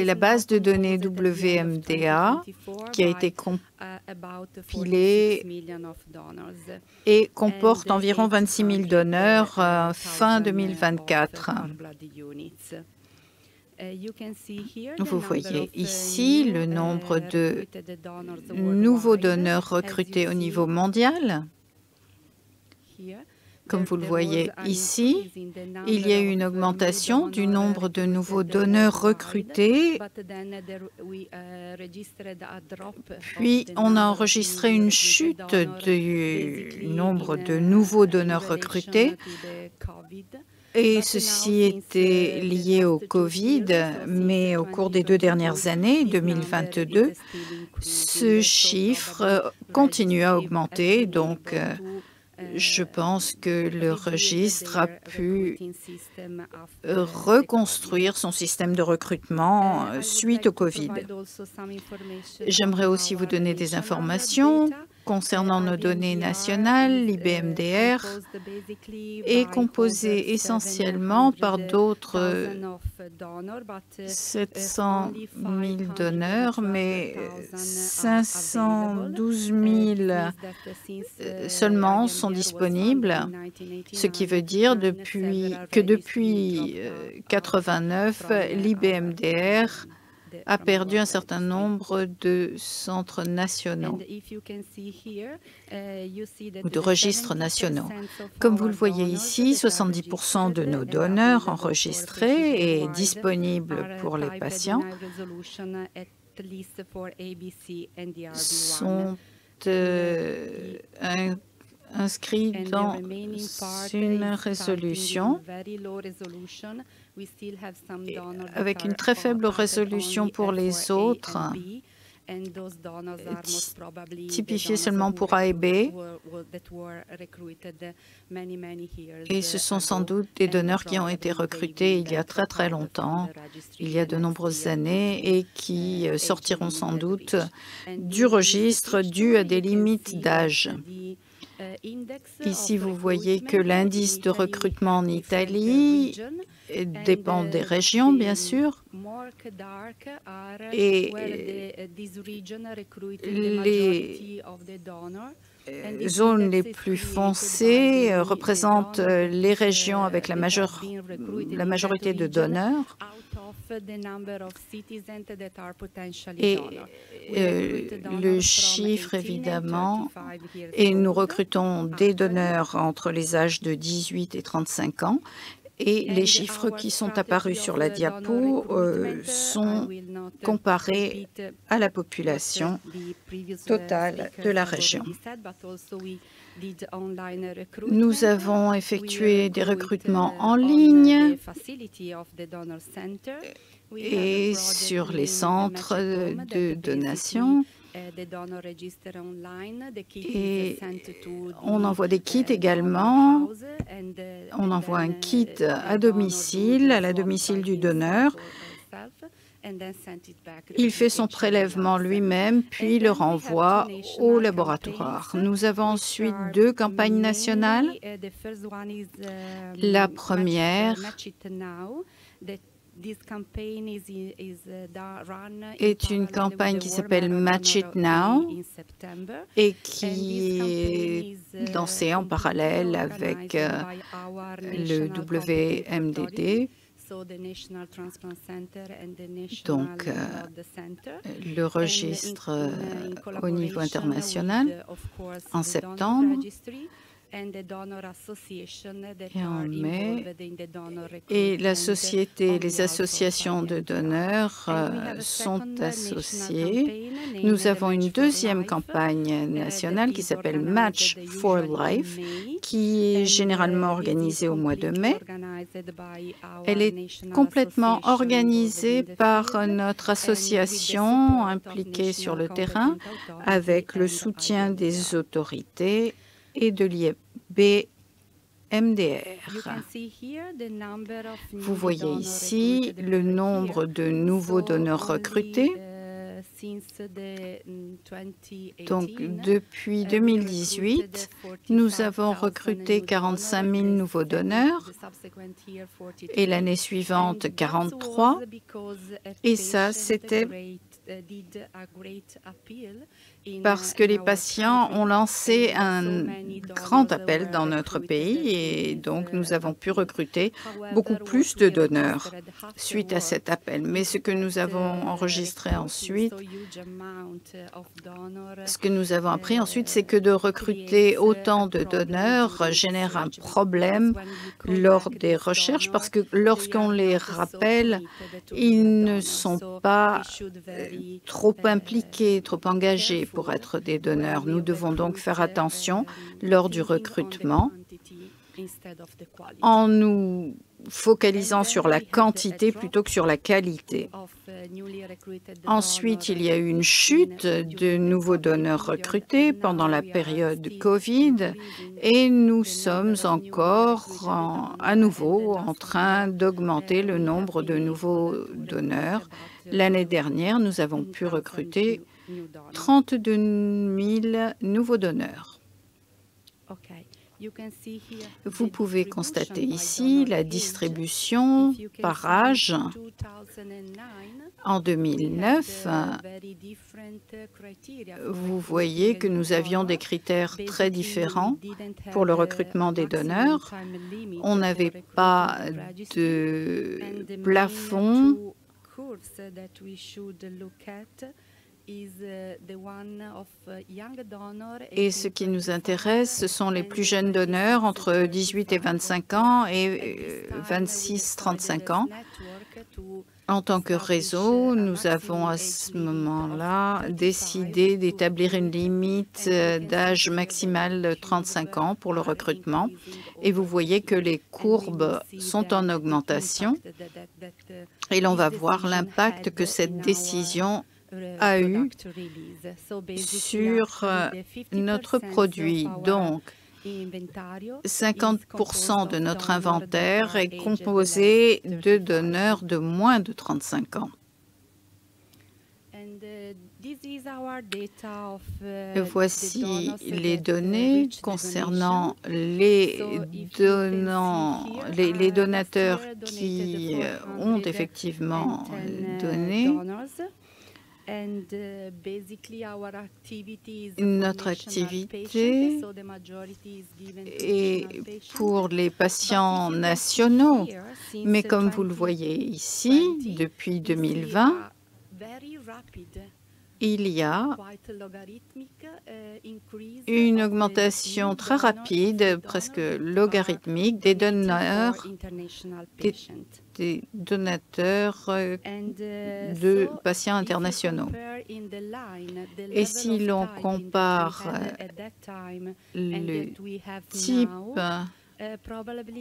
la base de données WMDA qui a été compilée et comporte environ 26 000 donneurs fin 2024. Vous voyez ici le nombre de nouveaux donneurs recrutés au niveau mondial. Comme vous le voyez ici, il y a eu une augmentation du nombre de nouveaux donneurs recrutés, puis on a enregistré une chute du nombre de nouveaux donneurs recrutés. Et ceci était lié au Covid, mais au cours des 2 dernières années, 2022, ce chiffre continue à augmenter. Donc, Je pense que le registre a pu reconstruire son système de recrutement suite au Covid. J'aimerais aussi vous donner des informations concernant nos données nationales. L'IBMDR est composé essentiellement par d'autres 700 000 donneurs, mais 512 000 seulement sont disponibles, ce qui veut dire que depuis 1989, l'IBMDR a perdu un certain nombre de centres nationaux ou de registres nationaux. Comme vous le voyez ici, 70% de nos donneurs enregistrés et disponibles pour les patients sont inscrits dans une résolution avec une très faible résolution pour les autres, typifiée seulement pour A et B. Et ce sont sans doute des donneurs qui ont été recrutés il y a très très longtemps, il y a de nombreuses années, et qui sortiront sans doute du registre dû à des limites d'âge. Ici, vous voyez que l'indice de recrutement en Italie dépend des régions, bien sûr, et les zones les plus foncées représentent les régions avec la majorité de donneurs. Et le chiffre, évidemment, et nous recrutons des donneurs entre les âges de 18 et 35 ans. Et les chiffres qui sont apparus sur la diapo sont comparés à la population totale de la région. Nous avons effectué des recrutements en ligne et sur les centres de donation. Et on envoie des kits également. On envoie un kit à la domicile du donneur. Il fait son prélèvement lui-même, puis le renvoie au laboratoire. Nous avons ensuite 2 campagnes nationales. La première est une campagne qui s'appelle Match It Now et qui est lancée en parallèle avec le WMDD. Donc, le registre au niveau international en septembre. Et en mai, et la société, les associations de donneurs sont associées. Nous avons une deuxième campagne nationale qui s'appelle Match for Life, qui est généralement organisée au mois de mai. Elle est complètement organisée par notre association impliquée sur le terrain avec le soutien des autorités et de l'IBMDR. Vous voyez ici le nombre de nouveaux donneurs recrutés. Donc, depuis 2018, nous avons recruté 45 000 nouveaux donneurs et l'année suivante, 43. Et ça, c'était parce que les patients ont lancé un grand appel dans notre pays et donc nous avons pu recruter beaucoup plus de donneurs suite à cet appel. Mais ce que nous avons enregistré ensuite, ce que nous avons appris ensuite, c'est que de recruter autant de donneurs génère un problème lors des recherches parce que lorsqu'on les rappelle, ils ne sont pas trop impliqués, trop engagés pour être des donneurs. Nous devons donc faire attention lors du recrutement en nous focalisant sur la quantité plutôt que sur la qualité. Ensuite, il y a eu une chute de nouveaux donneurs recrutés pendant la période Covid et nous sommes encore à nouveau en train d'augmenter le nombre de nouveaux donneurs. L'année dernière, nous avons pu recruter 32 000 nouveaux donneurs. Vous pouvez constater ici la distribution par âge. En 2009, vous voyez que nous avions des critères très différents pour le recrutement des donneurs. On n'avait pas de plafond. Et ce qui nous intéresse, ce sont les plus jeunes donneurs entre 18 et 25 ans et 26-35 ans. En tant que réseau, nous avons à ce moment-là décidé d'établir une limite d'âge maximal de 35 ans pour le recrutement. Et vous voyez que les courbes sont en augmentation. Et l'on va voir l'impact que cette décision a eu sur notre produit. Donc, 50% de notre inventaire est composé de donneurs de moins de 35 ans. Voici les données concernant les donateurs qui ont effectivement donné. Notre activité est pour les patients nationaux, mais comme vous le voyez ici, depuis 2020, il y a une augmentation très rapide, presque logarithmique, des donateurs de patients internationaux. Et si l'on compare le type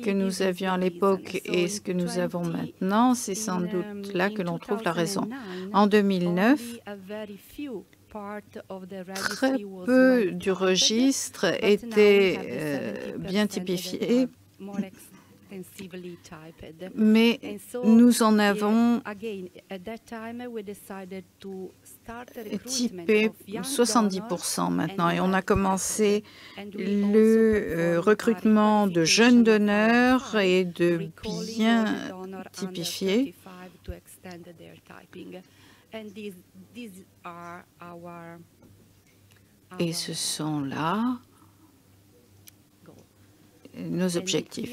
que nous avions à l'époque et ce que nous avons maintenant, c'est sans doute là que l'on trouve la raison. En 2009, très peu du registre était bien typifié, mais nous en avons typé 70% maintenant et on a commencé le recrutement de jeunes donneurs et de bien typifiés. Et ce sont là nos objectifs.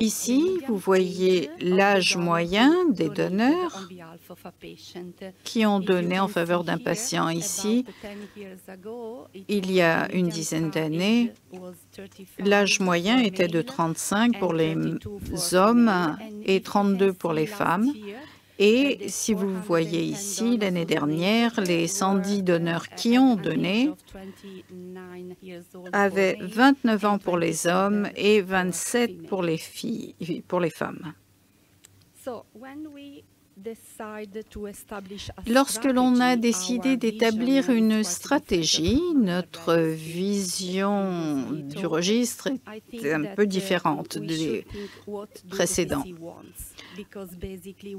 Ici, vous voyez l'âge moyen des donneurs qui ont donné en faveur d'un patient. Ici, il y a une dizaine d'années, l'âge moyen était de 35 pour les hommes et 32 pour les femmes. Et si vous voyez ici, l'année dernière, les 110 donneurs qui ont donné avaient 29 ans pour les hommes et 27 pour les filles, pour les femmes. Lorsque l'on a décidé d'établir une stratégie, notre vision du registre est un peu différente des précédents.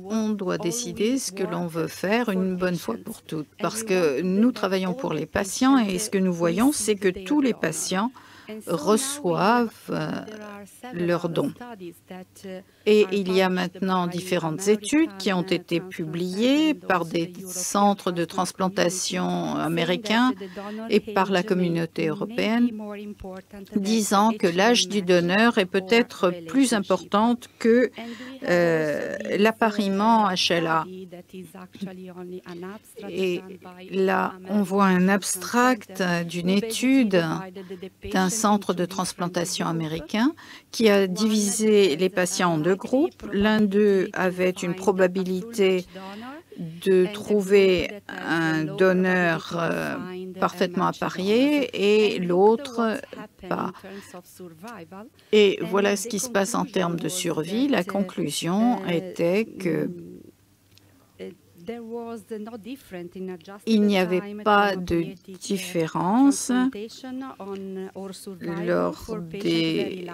On doit décider ce que l'on veut faire une bonne fois pour toutes, parce que nous travaillons pour les patients et ce que nous voyons, c'est que tous les patients reçoivent leurs dons. Et il y a maintenant différentes études qui ont été publiées par des centres de transplantation américains et par la communauté européenne, disant que l'âge du donneur est peut-être plus important que l'appariement HLA. Et là, on voit un abstract d'une étude d'un centre de transplantation américain qui a divisé les patients en deux groupes. L'un d'eux avait une probabilité de trouver un donneur parfaitement apparié et l'autre pas. Et voilà ce qui se passe en termes de survie. La conclusion était que il n'y avait pas de différence lors des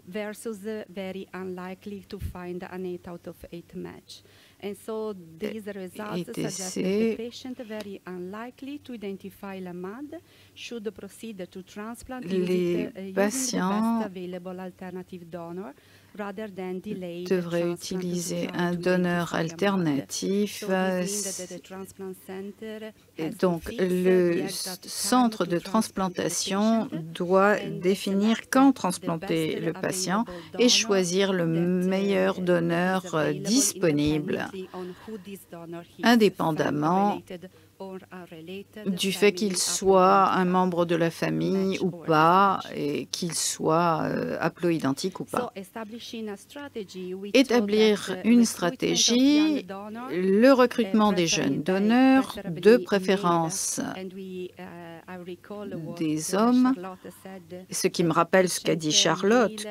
versus very unlikely to find an 8 out of 8 match. And so these results suggest that the patient very unlikely to identify LAMAD should proceed to transplant using the best available alternative donor rather than delay devrait utiliser un donneur alternatif. Et donc, le centre de transplantation doit définir quand transplanter le patient et choisir le meilleur donneur disponible, indépendamment du fait qu'il soit un membre de la famille ou pas, et qu'il soit haploïdentique ou pas. Établir une stratégie, le recrutement des jeunes donneurs, de préférence des hommes, ce qui me rappelle ce qu'a dit Charlotte,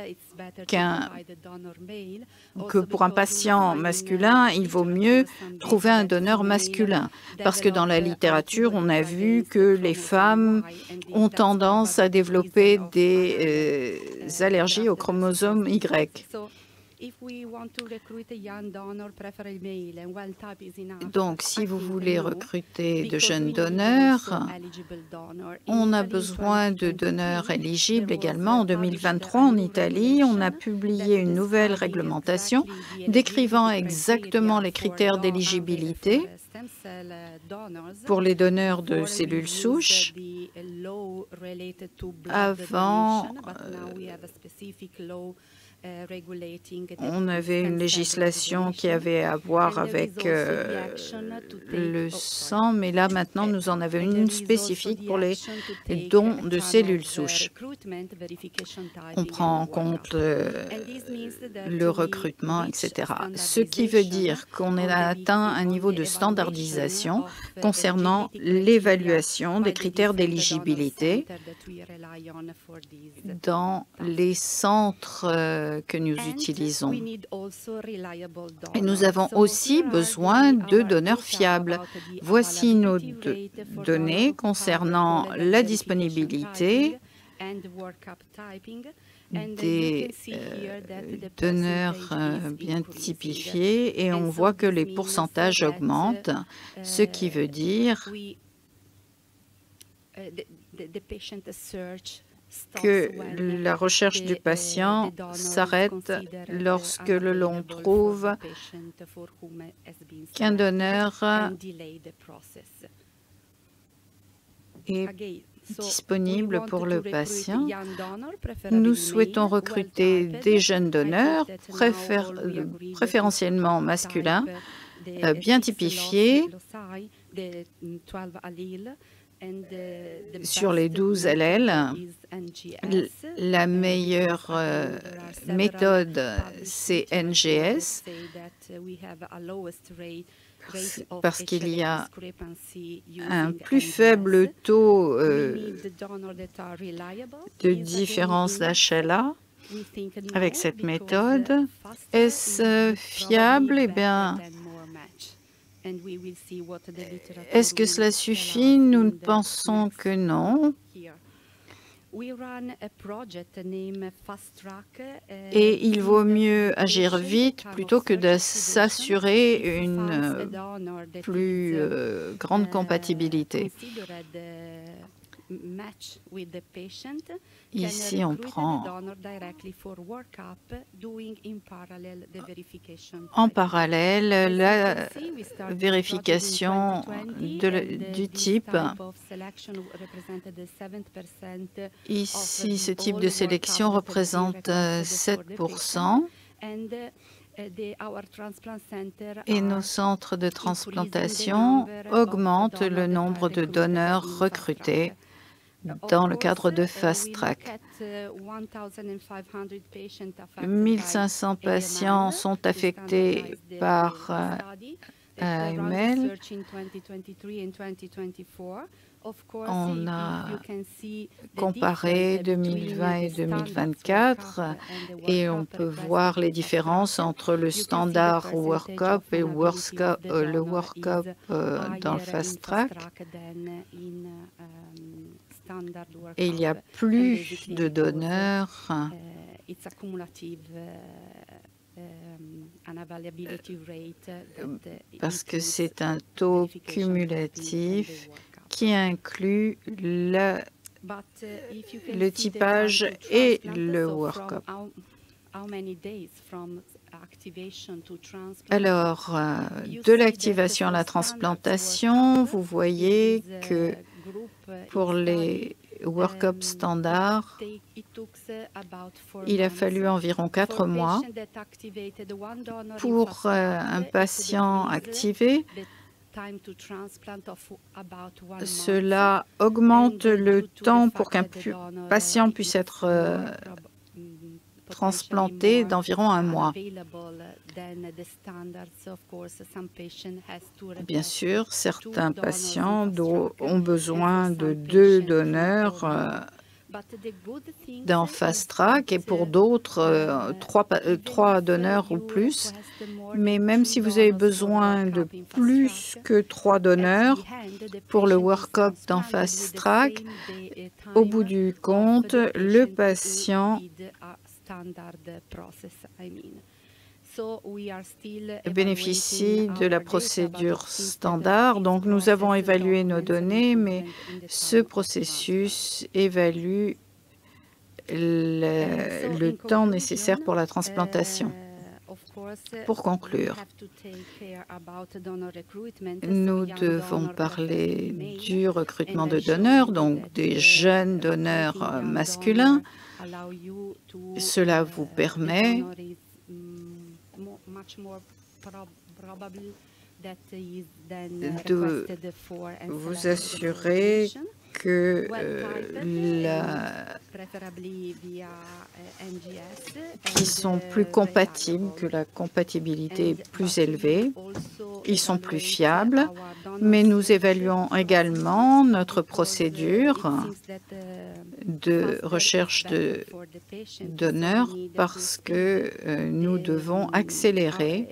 que pour un patient masculin, il vaut mieux trouver un donneur masculin, parce que dans la littérature, on a vu que les femmes ont tendance à développer des allergies au chromosome Y. Donc, si vous voulez recruter de jeunes donneurs, on a besoin de donneurs éligibles également. En 2023, en Italie, on a publié une nouvelle réglementation décrivant exactement les critères d'éligibilité pour les donneurs de cellules souches. Avant, on avait une législation qui avait à voir avec le sang, mais là maintenant nous en avons une spécifique pour les dons de cellules souches. On prend en compte le recrutement, etc. Ce qui veut dire qu'on a atteint un niveau de standardisation concernant l'évaluation des critères d'éligibilité dans les centres que nous utilisons. Et nous avons aussi besoin de donneurs fiables. Voici nos données concernant la disponibilité des donneurs bien typifiés et on voit que les pourcentages augmentent, ce qui veut dire que la recherche du patient s'arrête lorsque l'on trouve qu'un donneur est disponible pour le patient. Nous souhaitons recruter des jeunes donneurs, préférentiellement masculins, bien typifiés, sur les 12 allèles. La meilleure méthode, c'est NGS, parce qu'il y a un plus faible taux de différence d'HLA avec cette méthode. Est-ce fiable? Eh bien, est-ce que cela suffit? Nous pensons que non. Et il vaut mieux agir vite plutôt que de s'assurer une plus grande compatibilité. Ici, on prend en parallèle la vérification du type. Ici, ce type de sélection représente 7%. Et nos centres de transplantation augmentent le nombre de donneurs recrutés dans le cadre de Fast Track. 1500 patients sont affectés par AML. On a comparé 2020 et 2024 et on peut voir les différences entre le standard workup et le workup dans le fast track. Et il y a plus de donneurs. Parce que c'est un taux cumulatif qui inclut le typage et le workup. Alors, de l'activation à la transplantation, vous voyez que pour les workup standards, il a fallu environ 4 mois pour un patient activé. Cela augmente le temps pour qu'un patient puisse être transplanté d'environ 1 mois. Bien sûr, certains patients ont besoin de 2 donneurs dans Fast Track et pour d'autres, 3 donneurs ou plus. Mais même si vous avez besoin de plus que 3 donneurs pour le workup dans Fast Track, au bout du compte, le patient bénéficie de la procédure standard. Donc, nous avons évalué nos données, mais ce processus évalue le temps nécessaire pour la transplantation. Pour conclure, nous devons parler du recrutement de donneurs, donc des jeunes donneurs masculins. Cela vous permet de vous assurer que qui sont plus compatibles, que la compatibilité est plus élevée. Ils sont plus fiables, mais nous évaluons également notre procédure de recherche de donneurs parce que nous devons accélérer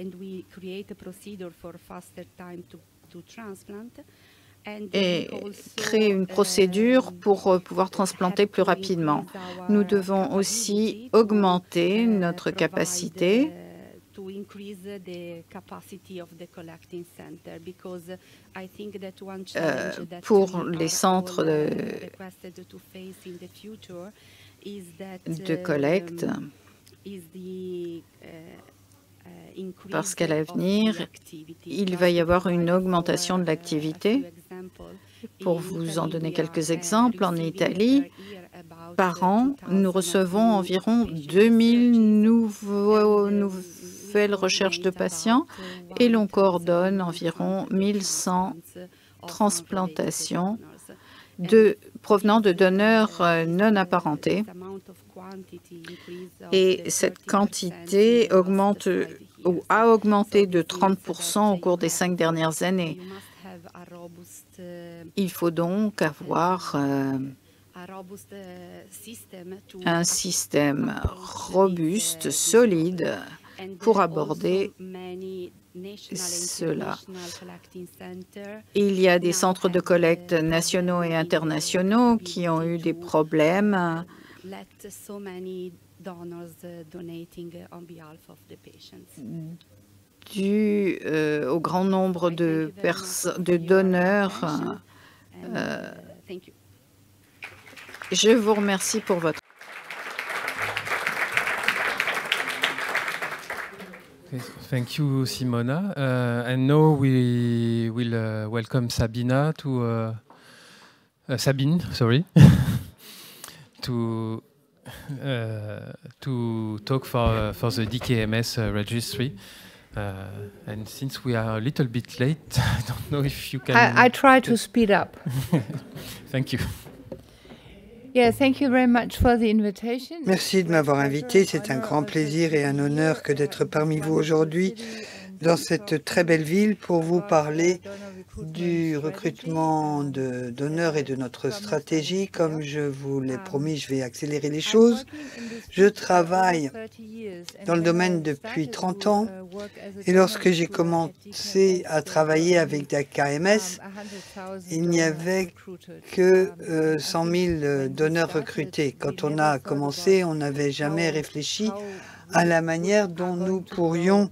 et créer une procédure pour pouvoir transplanter plus rapidement. Nous devons aussi augmenter notre capacité pour les centres de collecte, parce qu'à l'avenir, il va y avoir une augmentation de l'activité. Pour vous en donner quelques exemples, en Italie, par an, nous recevons environ 2000 nouvelles recherches de patients et l'on coordonne environ 1100 transplantations provenant de donneurs non apparentés. Et cette quantité augmente ou a augmenté de 30% au cours des 5 dernières années. Il faut donc avoir un système robuste, solide, pour aborder cela. Il y a des centres de collecte nationaux et internationaux qui ont eu des problèmes dû au grand nombre de donneurs. Je vous remercie pour votre... Thank you, Simona. And now we will welcome Sabina to Sabine, sorry, to talk for the DKMS registry. And since we are a little bit late, I don't know if you can... I try to speed up. Thank you. Yeah, thank you very much for the invitation. Merci de m'avoir invité. C'est un grand plaisir et un honneur que d'être parmi vous aujourd'hui. dans cette très belle ville pour vous parler du recrutement de donneurs et de notre stratégie. Comme je vous l'ai promis, je vais accélérer les choses. Je travaille dans le domaine depuis 30 ans et lorsque j'ai commencé à travailler avec des KMS, il n'y avait que 100 000 donneurs recrutés. Quand on a commencé, on n'avait jamais réfléchi à la manière dont nous pourrions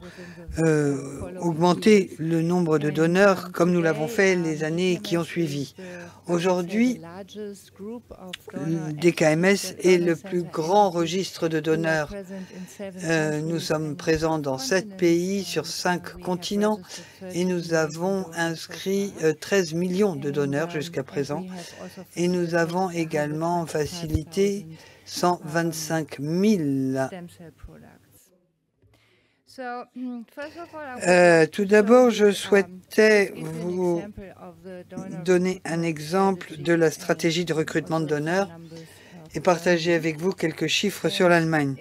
augmenter le nombre de donneurs comme nous l'avons fait les années qui ont suivi. Aujourd'hui, DKMS est le plus grand registre de donneurs. Nous sommes présents dans 7 pays sur 5 continents et nous avons inscrit 13 millions de donneurs jusqu'à présent. Et nous avons également facilité 125 000. Tout d'abord, je souhaitais vous donner un exemple de la stratégie de recrutement de donneurs et partager avec vous quelques chiffres sur l'Allemagne.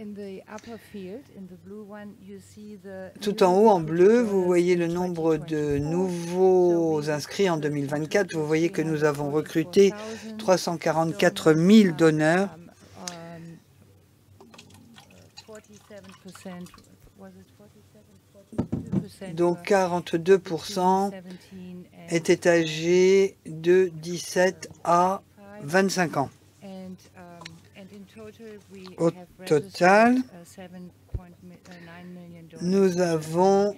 Tout en haut, en bleu, vous voyez le nombre de nouveaux inscrits en 2024. Vous voyez que nous avons recruté 344 000 donneurs. Donc 42% étaient âgés de 17 à 25 ans. Au total, nous avons,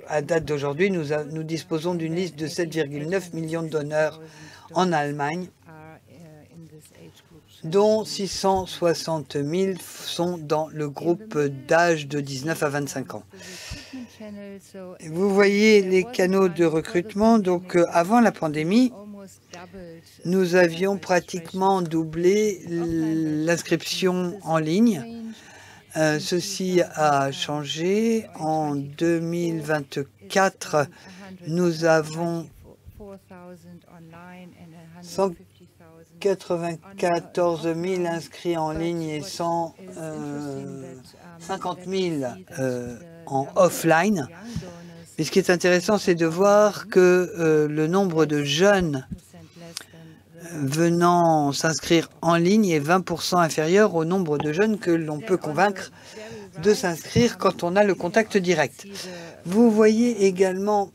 à date d'aujourd'hui, nous disposons d'une liste de 7,9 millions de donneurs en Allemagne, dont 660 000 sont dans le groupe d'âge de 19 à 25 ans. Vous voyez les canaux de recrutement. Donc, avant la pandémie, nous avions pratiquement doublé l'inscription en ligne. Ceci a changé. En 2024, nous avons 194 000 inscrits en ligne et 150 000 en offline. Mais ce qui est intéressant, c'est de voir que le nombre de jeunes venant s'inscrire en ligne est 20% inférieur au nombre de jeunes que l'on peut convaincre de s'inscrire quand on a le contact direct. Vous voyez également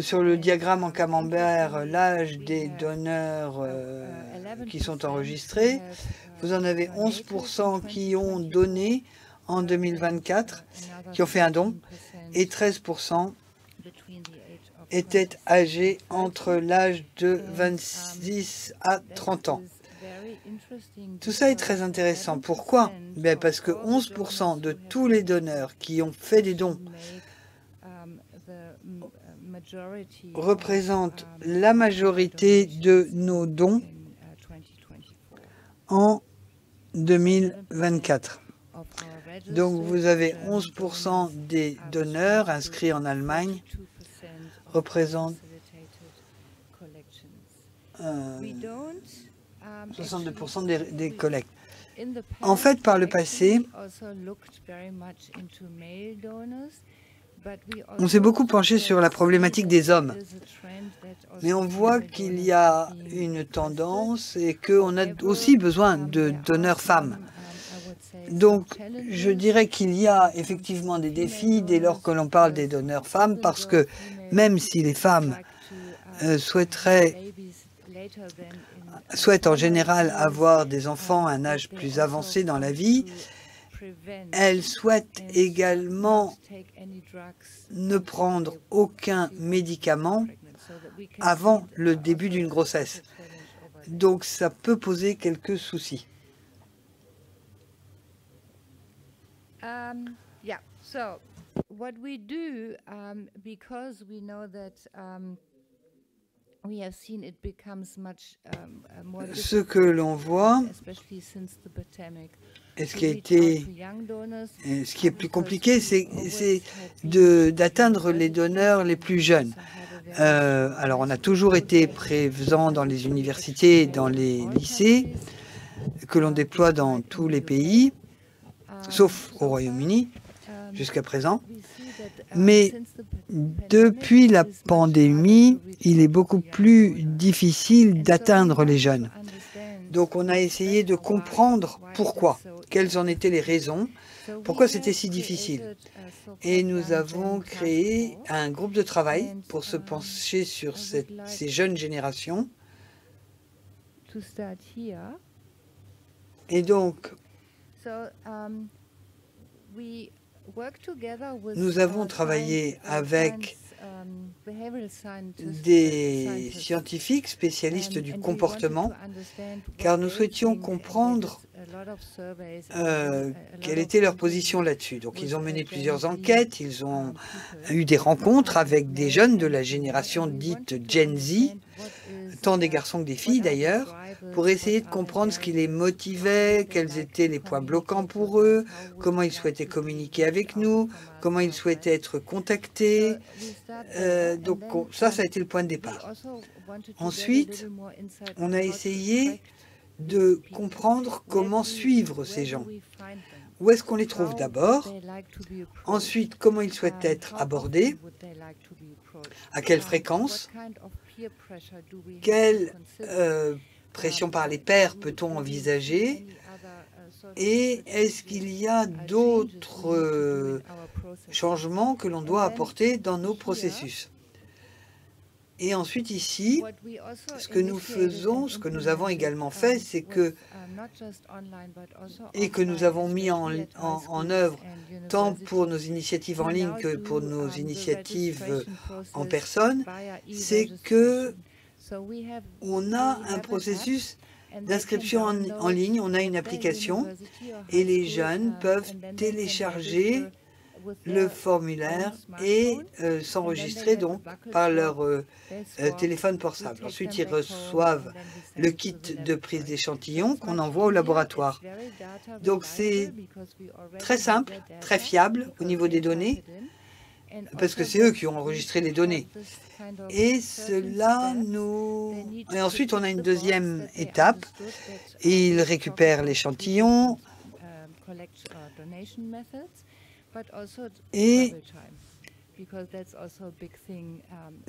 sur le diagramme en camembert l'âge des donneurs qui sont enregistrés. Vous en avez 11% qui ont donné en 2024, qui ont fait un don, et 13% étaient âgés entre l'âge de 26 à 30 ans. Tout ça est très intéressant. Pourquoi? Parce que 11% de tous les donneurs qui ont fait des dons représentent la majorité de nos dons en 2024. Donc, vous avez 11% des donneurs inscrits en Allemagne représentent 62% des collectes. En fait, par le passé, on s'est beaucoup penché sur la problématique des hommes. Mais on voit qu'il y a une tendance et qu'on a aussi besoin de donneurs femmes. Donc, je dirais qu'il y a effectivement des défis dès lors que l'on parle des donneurs femmes, parce que même si les femmes souhaitent en général avoir des enfants à un âge plus avancé dans la vie, elles souhaitent également ne prendre aucun médicament avant le début d'une grossesse. Donc, ça peut poser quelques soucis. Ce que l'on voit, et ce qui est plus compliqué, c'est d'atteindre les donneurs les plus jeunes. Alors, on a toujours été présent dans les universités et dans les lycées, que l'on déploie dans tous les pays. sauf au Royaume-Uni jusqu'à présent. Mais depuis la pandémie, il est beaucoup plus difficile d'atteindre les jeunes. Donc on a essayé de comprendre pourquoi, quelles en étaient les raisons, pourquoi c'était si difficile. Et nous avons créé un groupe de travail pour se pencher sur ces jeunes générations. Et donc, nous avons travaillé avec des scientifiques spécialistes du comportement, car nous souhaitions comprendre quelle était leur position là-dessus. Donc, ils ont mené plusieurs enquêtes, ils ont eu des rencontres avec des jeunes de la génération dite Gen Z, tant des garçons que des filles d'ailleurs, pour essayer de comprendre ce qui les motivait, quels étaient les points bloquants pour eux, comment ils souhaitaient communiquer avec nous, comment ils souhaitaient être contactés. Donc ça a été le point de départ. Ensuite, on a essayé de comprendre comment suivre ces gens. Où est-ce qu'on les trouve d'abord? Ensuite, comment ils souhaitent être abordés? À quelle fréquence? Quelle pression par les pairs peut-on envisager? Et est-ce qu'il y a d'autres changements que l'on doit apporter dans nos processus? Et ensuite ici, ce que nous faisons, ce que nous avons également fait, c'est que, et que nous avons mis en œuvre tant pour nos initiatives en ligne que pour nos initiatives en personne, c'est que on a un processus d'inscription en ligne, on a une application et les jeunes peuvent télécharger le formulaire et s'enregistrer donc par leur téléphone portable. Ensuite, ils reçoivent le kit de prise d'échantillons qu'on envoie au laboratoire. Donc, c'est très simple, très fiable au niveau des données, parce que c'est eux qui ont enregistré les données. Et et ensuite, on a une deuxième étape. Ils récupèrent l'échantillon et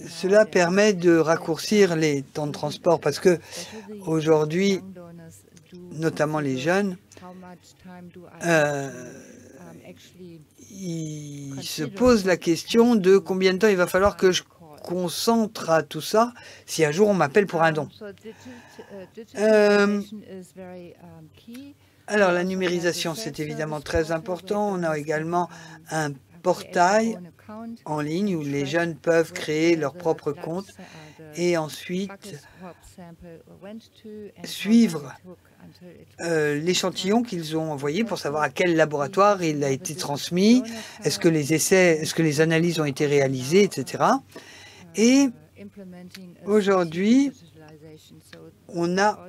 cela permet de raccourcir les temps de transport parce que aujourd'hui, notamment les jeunes, ils se posent la question de combien de temps il va falloir que je concentre à tout ça si un jour on m'appelle pour un don. Alors, la numérisation, c'est évidemment très important. On a également un portail en ligne où les jeunes peuvent créer leur propre compte et ensuite suivre l'échantillon qu'ils ont envoyé pour savoir à quel laboratoire il a été transmis, est-ce que les analyses ont été réalisées, etc. Et aujourd'hui, on a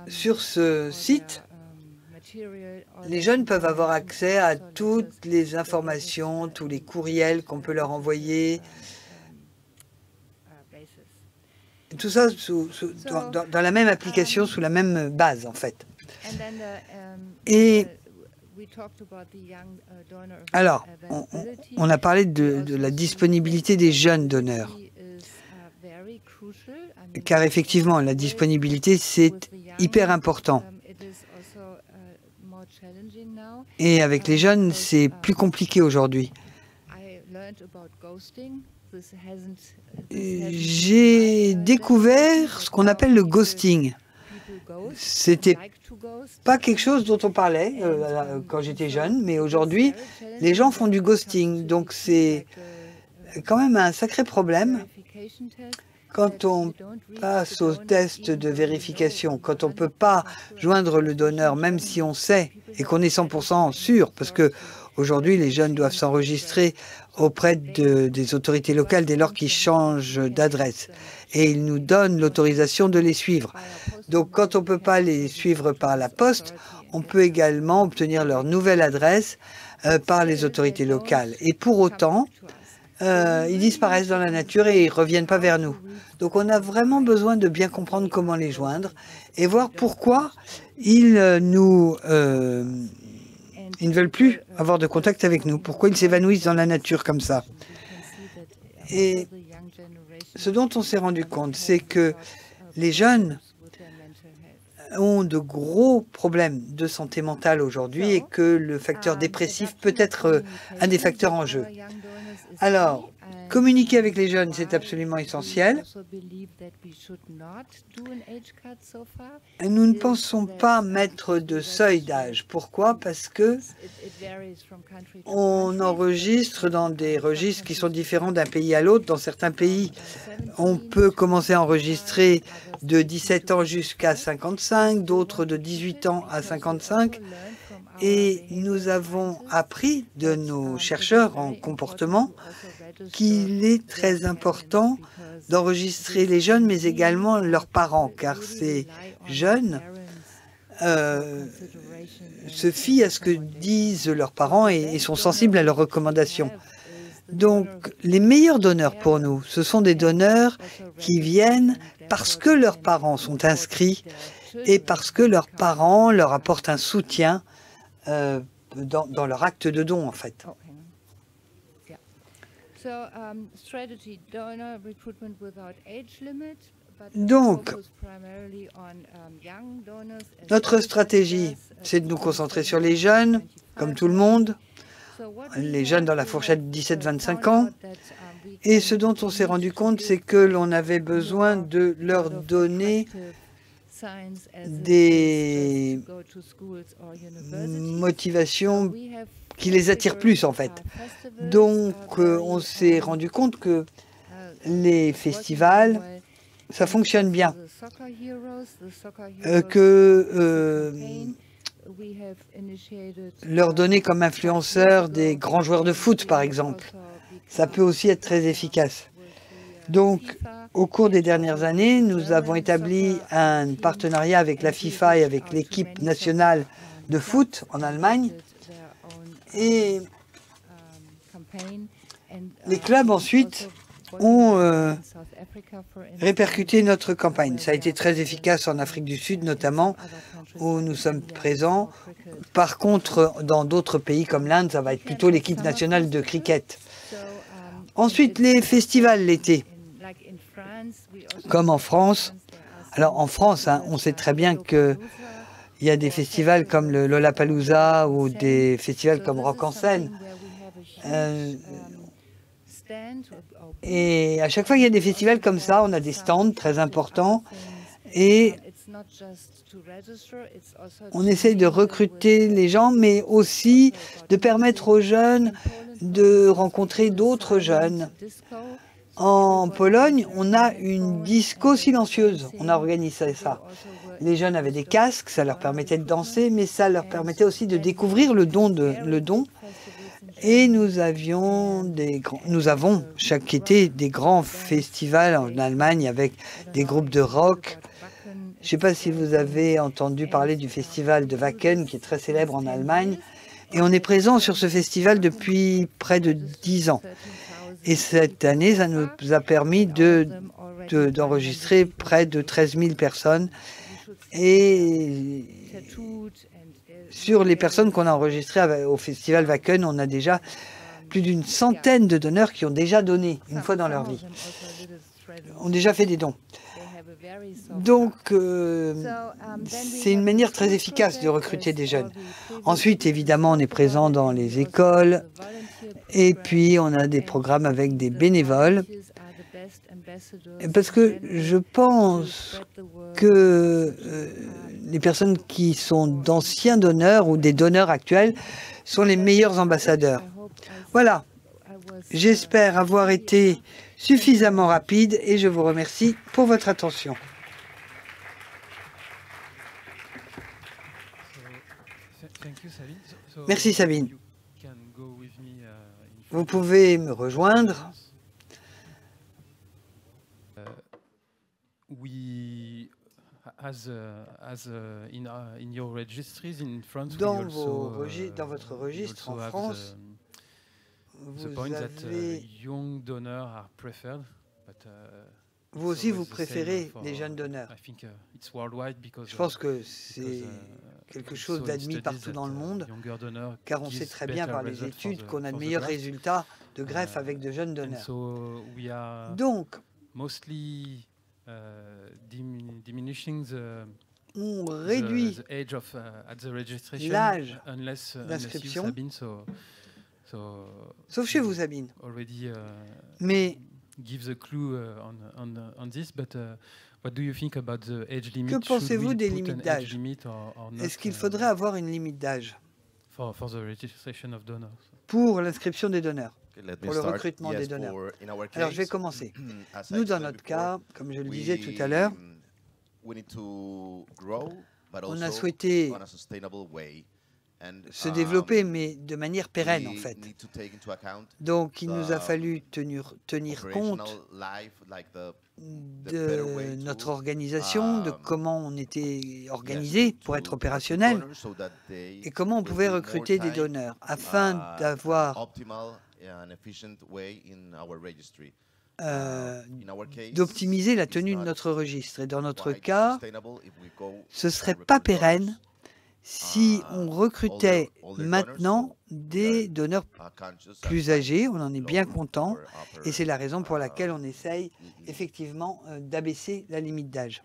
sur ce site, les jeunes peuvent avoir accès à toutes les informations, tous les courriels qu'on peut leur envoyer, tout ça dans la même application, sous la même base en fait. Et alors, on a parlé de la disponibilité des jeunes donneurs, car effectivement, la disponibilité, c'est hyper important. Et avec les jeunes, c'est plus compliqué aujourd'hui. J'ai découvert ce qu'on appelle le ghosting. C'était pas quelque chose dont on parlait quand j'étais jeune, mais aujourd'hui, les gens font du ghosting. Donc c'est quand même un sacré problème quand on passe au test de vérification, quand on ne peut pas joindre le donneur, même si on sait et qu'on est 100% sûr, parce que aujourd'hui, les jeunes doivent s'enregistrer auprès des autorités locales dès lors qu'ils changent d'adresse. Et ils nous donnent l'autorisation de les suivre. Donc, quand on ne peut pas les suivre par la poste, on peut également obtenir leur nouvelle adresse par les autorités locales. Et pour autant, ils disparaissent dans la nature et ils ne reviennent pas vers nous. Donc on a vraiment besoin de bien comprendre comment les joindre et voir pourquoi ils ne veulent plus avoir de contact avec nous, pourquoi ils s'évanouissent dans la nature comme ça. Et ce dont on s'est rendu compte, c'est que les jeunes ont de gros problèmes de santé mentale aujourd'hui et que le facteur dépressif peut être un des facteurs en jeu. Alors, communiquer avec les jeunes, c'est absolument essentiel. Nous ne pensons pas mettre de seuil d'âge. Pourquoi? Parce que on enregistre dans des registres qui sont différents d'un pays à l'autre. Dans certains pays, on peut commencer à enregistrer de 17 ans jusqu'à 55, d'autres de 18 ans à 55. Et nous avons appris de nos chercheurs en comportement qu'il est très important d'enregistrer les jeunes, mais également leurs parents, car ces jeunes se fient à ce que disent leurs parents et sont sensibles à leurs recommandations. Donc, les meilleurs donneurs pour nous, ce sont des donneurs qui viennent parce que leurs parents sont inscrits et parce que leurs parents leur apportent un soutien dans leur acte de don, en fait. Donc, notre stratégie, c'est de nous concentrer sur les jeunes, comme tout le monde, les jeunes dans la fourchette 17-25 ans. Et ce dont on s'est rendu compte, c'est que l'on avait besoin de leur donner des motivations qui les attirent plus, en fait. Donc, on s'est rendu compte que les festivals, ça fonctionne bien. Leur donner comme influenceurs des grands joueurs de foot, par exemple, ça peut aussi être très efficace. Donc, au cours des dernières années, nous avons établi un partenariat avec la FIFA et avec l'équipe nationale de foot en Allemagne. Et les clubs, ensuite, ont répercuté notre campagne. Ça a été très efficace en Afrique du Sud, notamment, où nous sommes présents. Par contre, dans d'autres pays comme l'Inde, ça va être plutôt l'équipe nationale de cricket. Ensuite, les festivals l'été, comme en France. Alors, en France, on sait très bien qu'il y a des festivals comme le Lollapalooza ou des festivals comme Rock en Seine. Et à chaque fois qu'il y a des festivals comme ça, on a des stands très importants et on essaye de recruter les gens, mais aussi de permettre aux jeunes de rencontrer d'autres jeunes. En Pologne, on a une disco silencieuse. On a organisé ça. Les jeunes avaient des casques, ça leur permettait de danser, mais ça leur permettait aussi de découvrir le don. Et nous avons chaque été des grands festivals en Allemagne avec des groupes de rock. Je ne sais pas si vous avez entendu parler du festival de Wacken, qui est très célèbre en Allemagne. Et on est présent sur ce festival depuis près de 10 ans. Et cette année, ça nous a permis d'enregistrer près de 13 000 personnes. Et sur les personnes qu'on a enregistrées au festival Wacken, on a déjà plus d'une centaine de donneurs qui ont déjà donné une fois dans leur vie, ont déjà fait des dons. Donc, c'est une manière très efficace de recruter des jeunes. Ensuite, évidemment, on est présent dans les écoles et puis on a des programmes avec des bénévoles. Parce que je pense que les personnes qui sont d'anciens donneurs ou des donneurs actuels sont les meilleurs ambassadeurs. Voilà. J'espère avoir été suffisamment rapide et je vous remercie pour votre attention. Merci Sabine. Vous pouvez me rejoindre. Dans votre registre en France, vous aussi, vous préférez les jeunes donneurs. Je pense que c'est quelque chose d'admis partout dans le monde, car on sait très bien par les études qu'on a de meilleurs résultats de greffe avec de jeunes donneurs. Donc, on réduit l'âge d'inscription, sauf chez vous, Sabine. Mais que pensez-vous des limites d'âge? Est-ce qu'il faudrait avoir une limite d'âge pour l'inscription des donneurs, pour le recrutement des donneurs? Alors, je vais commencer. Nous, dans notre cas, comme je le disais tout à l'heure, on a souhaité se développer, mais de manière pérenne, en fait. Donc, il nous a fallu tenir compte de notre organisation, de comment on était organisé pour être opérationnel et comment on pouvait recruter des donneurs afin d'avoir d'optimiser la tenue de notre registre. Et dans notre cas, ce ne serait pas pérenne si on recrutait maintenant des donneurs plus âgés. On en est bien content et c'est la raison pour laquelle on essaye effectivement d'abaisser la limite d'âge.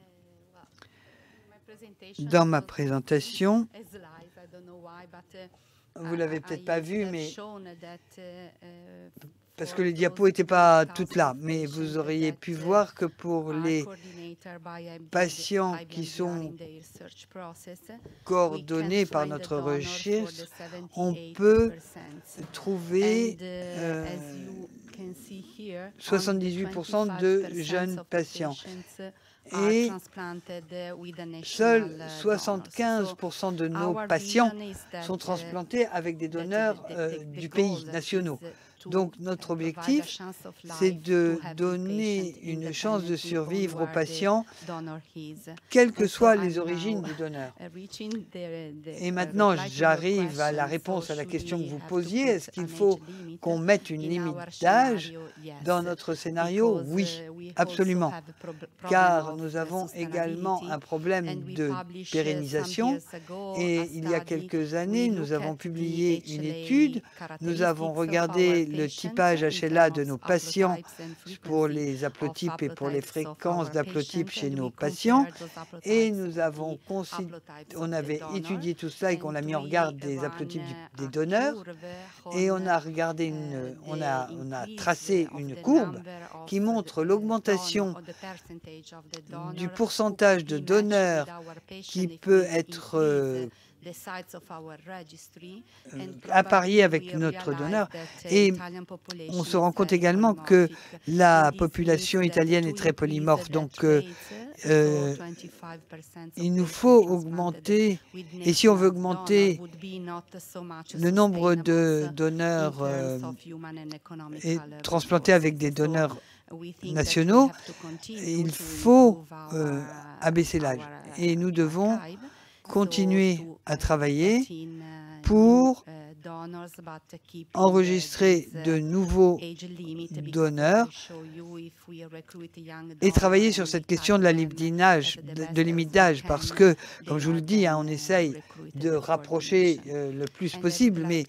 Dans ma présentation, vous ne l'avez peut-être pas vu, mais parce que les diapos n'étaient pas toutes là, mais vous auriez pu voir que pour les patients qui sont coordonnés par notre recherche, on peut trouver 78% de jeunes patients. Et seuls 75% de nos patients sont transplantés avec des donneurs du pays, nationaux. Donc notre objectif, c'est de donner une chance de survivre aux patients, quelles que soient les origines du donneur. Et maintenant, j'arrive à la réponse à la question que vous posiez. Est-ce qu'il faut qu'on mette une limite d'âge dans notre scénario? Oui, absolument. Car nous avons également un problème de pérennisation. Et il y a quelques années, nous avons publié une étude. Nous avons regardé le typage HLA de nos patients pour les haplotypes et pour les fréquences d'haplotypes chez nos patients. Et on avait étudié tout cela et qu'on a mis en regard des haplotypes des donneurs. Et on a regardé on a tracé une courbe qui montre l'augmentation du pourcentage de donneurs qui peut être apparié avec notre donneur. Et on se rend compte également que la population italienne est très polymorphe. Donc, il nous faut augmenter, et si on veut augmenter le nombre de donneurs transplantés avec des donneurs nationaux, il faut abaisser l'âge. Et nous devons continuer à travailler pour enregistrer de nouveaux donneurs et travailler sur cette question de la limite d'âge, parce que, comme je vous le dis, on essaye de rapprocher le plus possible, mais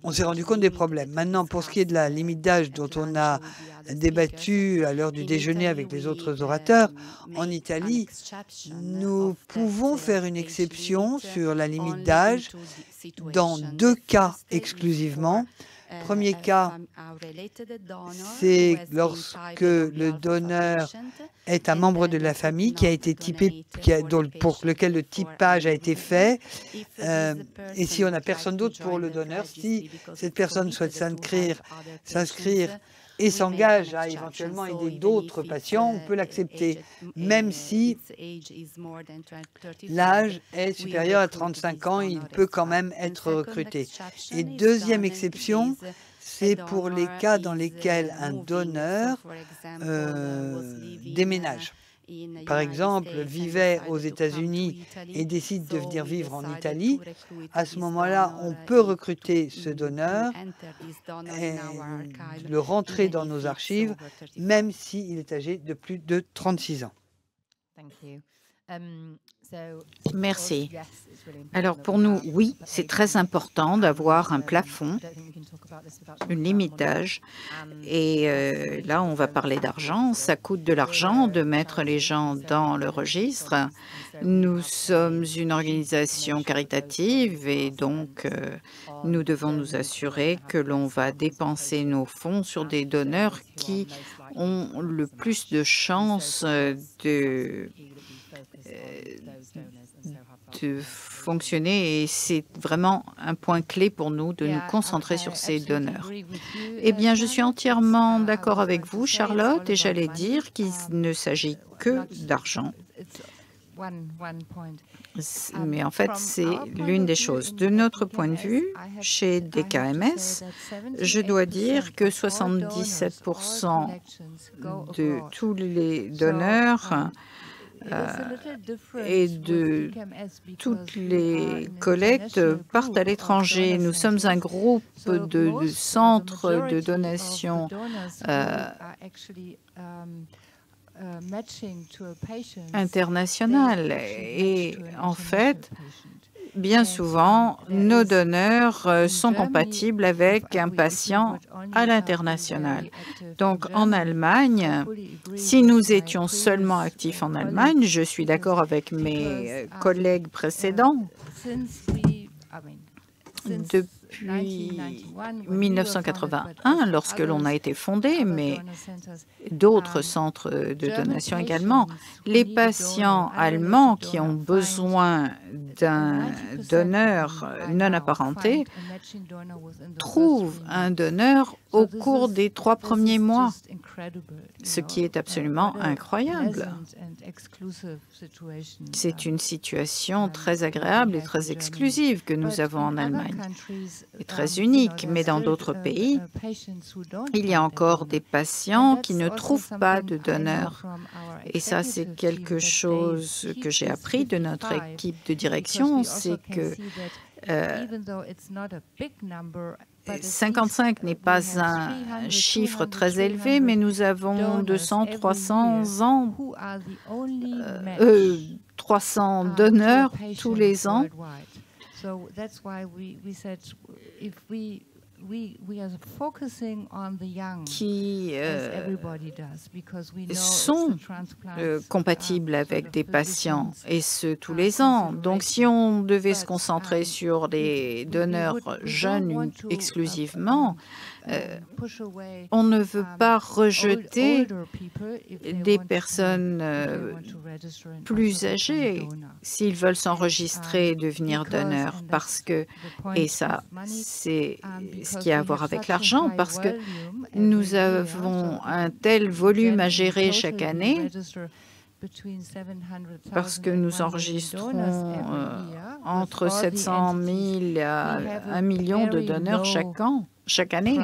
on s'est rendu compte des problèmes. Maintenant, pour ce qui est de la limite d'âge dont on a débattu à l'heure du déjeuner avec les autres orateurs, en Italie, nous pouvons faire une exception sur la limite d'âge dans 2 cas exclusivement. Premier cas, c'est lorsque le donneur est un membre de la famille qui a été typé, pour lequel le typage a été fait. Et si on n'a personne d'autre pour le donneur, si cette personne souhaite s'inscrire et s'engage à éventuellement aider d'autres patients, on peut l'accepter, même si l'âge est supérieur à 35 ans, il peut quand même être recruté. Et deuxième exception, c'est pour les cas dans lesquels un donneur déménage. par exemple, vivait aux États-Unis et décide de venir vivre en Italie, à ce moment-là, on peut recruter ce donneur et le rentrer dans nos archives, même s'il est âgé de plus de 36 ans. Merci. Alors pour nous, oui, c'est très important d'avoir un plafond, une limite d'âge. Et là, on va parler d'argent. Ça coûte de l'argent de mettre les gens dans le registre. Nous sommes une organisation caritative et donc nous devons nous assurer que l'on va dépenser nos fonds sur des donneurs qui ont le plus de chances de fonctionner, et c'est vraiment un point clé pour nous de nous concentrer sur ces donneurs. Eh bien, je suis entièrement d'accord avec vous, Charlotte, et j'allais dire qu'il ne s'agit que d'argent. Mais en fait, c'est l'une des choses. De notre point de vue, chez DKMS, je dois dire que 77% de tous les donneurs et de toutes les collectes partent à l'étranger. Nous sommes un groupe de centres de donation international. Et en fait, bien souvent, nos donneurs sont compatibles avec un patient à l'international. Donc, en Allemagne, si nous étions seulement actifs en Allemagne, je suis d'accord avec mes collègues précédents, depuis 1981, lorsque l'on a été fondé, mais d'autres centres de donation également, les patients allemands qui ont besoin d'un donneur non apparenté trouvent un donneur au cours des 3 premiers mois, ce qui est absolument incroyable. C'est une situation très agréable et très exclusive que nous avons en Allemagne, et très unique, mais dans d'autres pays, il y a encore des patients qui ne trouvent pas de donneur. Et ça, c'est quelque chose que j'ai appris de notre équipe de direction, c'est que 55 n'est pas un chiffre très élevé, mais nous avons 200, 300 donneurs tous les ans. Qui sont compatibles avec des patients, et ce, tous les ans. Donc, si on devait se concentrer sur les donneurs jeunes exclusivement, on ne veut pas rejeter des personnes plus âgées s'ils veulent s'enregistrer et devenir donneurs, parce que, et ça, c'est ce qui a à voir avec l'argent, parce que nous avons un tel volume à gérer chaque année, parce que nous enregistrons entre 700 000 à 1 million de donneurs chaque année.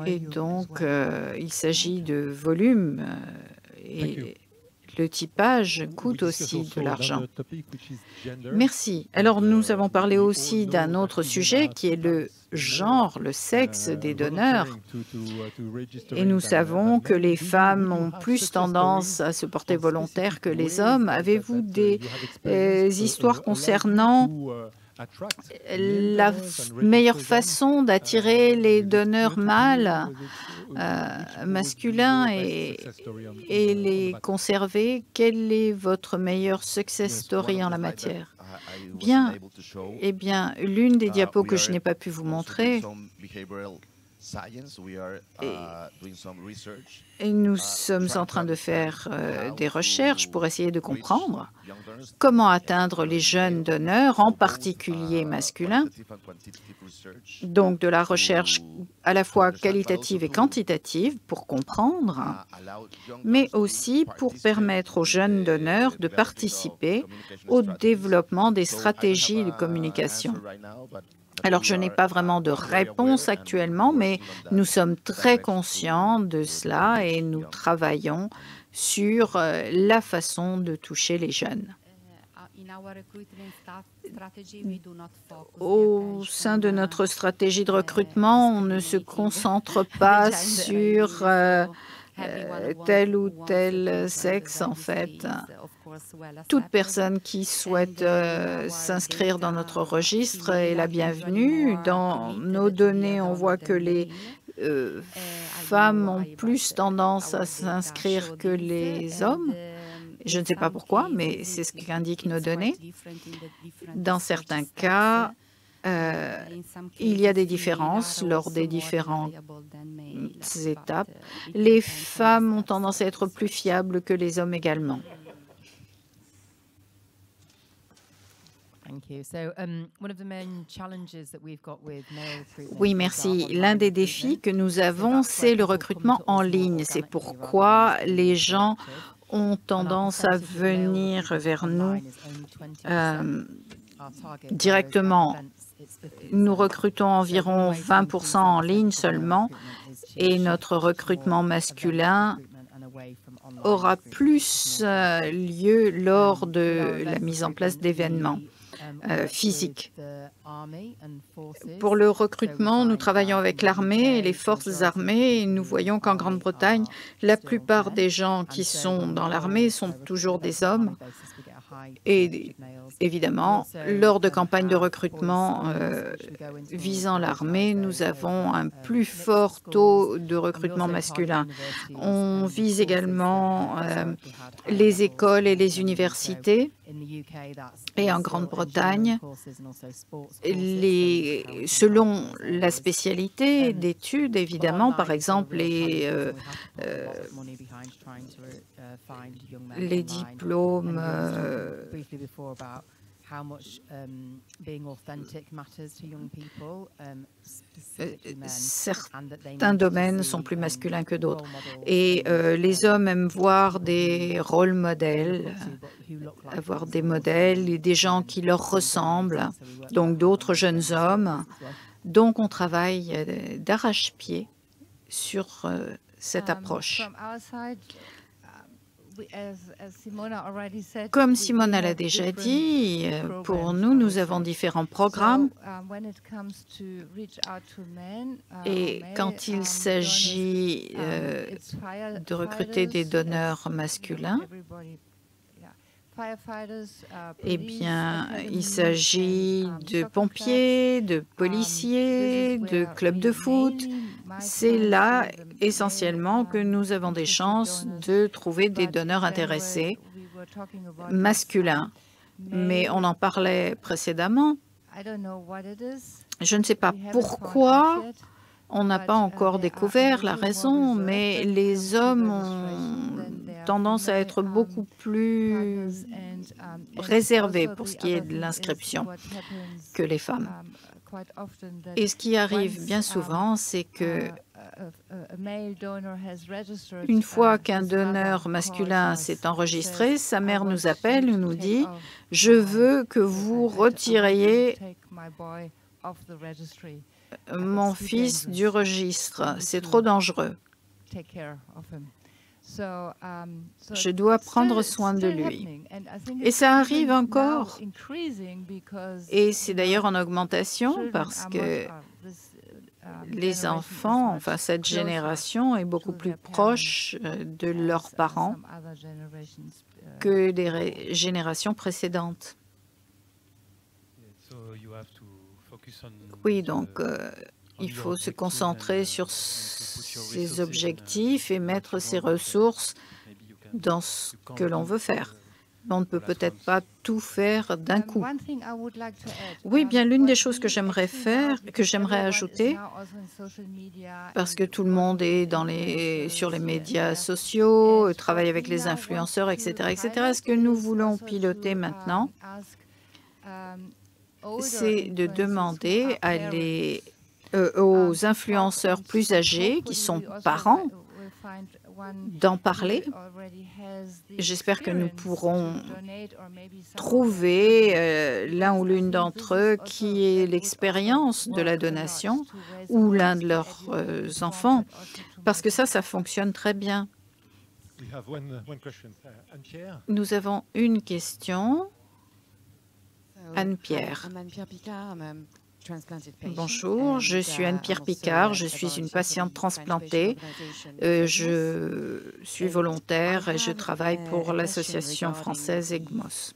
Et donc, il s'agit de volume, et le typage coûte aussi de l'argent. Merci. Alors, nous avons parlé aussi d'un autre sujet qui est le genre, le sexe des donneurs. Et nous savons que les femmes ont plus tendance à se porter volontaires que les hommes. Avez-vous des histoires concernant la meilleure façon d'attirer les donneurs mâles, masculins, et les conserver? Quel est votre meilleur success story en la matière? Bien, eh bien, l'une des diapos que je n'ai pas pu vous montrer, et nous sommes en train de faire des recherches pour essayer de comprendre comment atteindre les jeunes donneurs, en particulier masculins. Donc de la recherche à la fois qualitative et quantitative pour comprendre, mais aussi pour permettre aux jeunes donneurs de participer au développement des stratégies de communication. Alors, je n'ai pas vraiment de réponse actuellement, mais nous sommes très conscients de cela et nous travaillons sur la façon de toucher les jeunes. Au sein de notre stratégie de recrutement, on ne se concentre pas sur tel ou tel sexe, en fait. Toute personne qui souhaite s'inscrire dans notre registre est la bienvenue. Dans nos données, on voit que les femmes ont plus tendance à s'inscrire que les hommes. Je ne sais pas pourquoi, mais c'est ce qu'indiquent nos données. Dans certains cas, il y a des différences lors des différentes étapes. Les femmes ont tendance à être plus fiables que les hommes également. Oui, merci. L'un des défis que nous avons, c'est le recrutement en ligne. C'est pourquoi les gens ont tendance à venir vers nous directement. Nous recrutons environ 20% en ligne seulement et notre recrutement masculin aura plus lieu lors de la mise en place d'événements physiques. Pour le recrutement, nous travaillons avec l'armée et les forces armées et nous voyons qu'en Grande-Bretagne, la plupart des gens qui sont dans l'armée sont toujours des hommes. Et évidemment, lors de campagnes de recrutement visant l'armée, nous avons un plus fort taux de recrutement masculin. On vise également les écoles et les universités. Et en Grande-Bretagne, selon la spécialité d'études, évidemment, par exemple, les diplômes certains domaines sont plus masculins que d'autres. Et les hommes aiment voir des rôles modèles, avoir des modèles et des gens qui leur ressemblent, donc d'autres jeunes hommes. Donc, on travaille d'arrache-pied sur cette approche. Comme Simona l'a déjà dit, pour nous, nous avons différents programmes. Et quand il s'agit de recruter des donneurs masculins, eh bien, il s'agit de pompiers, de policiers, de clubs de foot. C'est là, essentiellement, que nous avons des chances de trouver des donneurs intéressés masculins. Mais on en parlait précédemment. Je ne sais pas pourquoi on n'a pas encore découvert la raison, mais les hommes ont tendance à être beaucoup plus réservés pour ce qui est de l'inscription que les femmes. Et ce qui arrive bien souvent, c'est que une fois qu'un donneur masculin s'est enregistré, sa mère nous appelle et nous dit « Je veux que vous retiriez mon fils du registre, c'est trop dangereux. Je dois prendre soin de lui. » Et ça arrive encore. Et c'est d'ailleurs en augmentation parce que les enfants, enfin cette génération est beaucoup plus proche de leurs parents que des générations précédentes. Oui, donc il faut se concentrer sur ses objectifs et mettre ses ressources dans ce que l'on veut faire. On ne peut peut-être pas tout faire d'un coup. Oui, bien l'une des choses que j'aimerais ajouter, parce que tout le monde est sur les médias sociaux, travaille avec les influenceurs, etc., etc. Ce que nous voulons piloter maintenant, c'est de demander aux influenceurs plus âgés, qui sont parents, d'en parler. J'espère que nous pourrons trouver l'un ou l'une d'entre eux qui ait l'expérience de la donation ou l'un de leurs enfants, parce que ça fonctionne très bien. Nous avons une question. Anne-Pierre. Bonjour, je suis Anne-Pierre Picard, je suis une patiente transplantée. Je suis volontaire et je travaille pour l'association française EGMOS.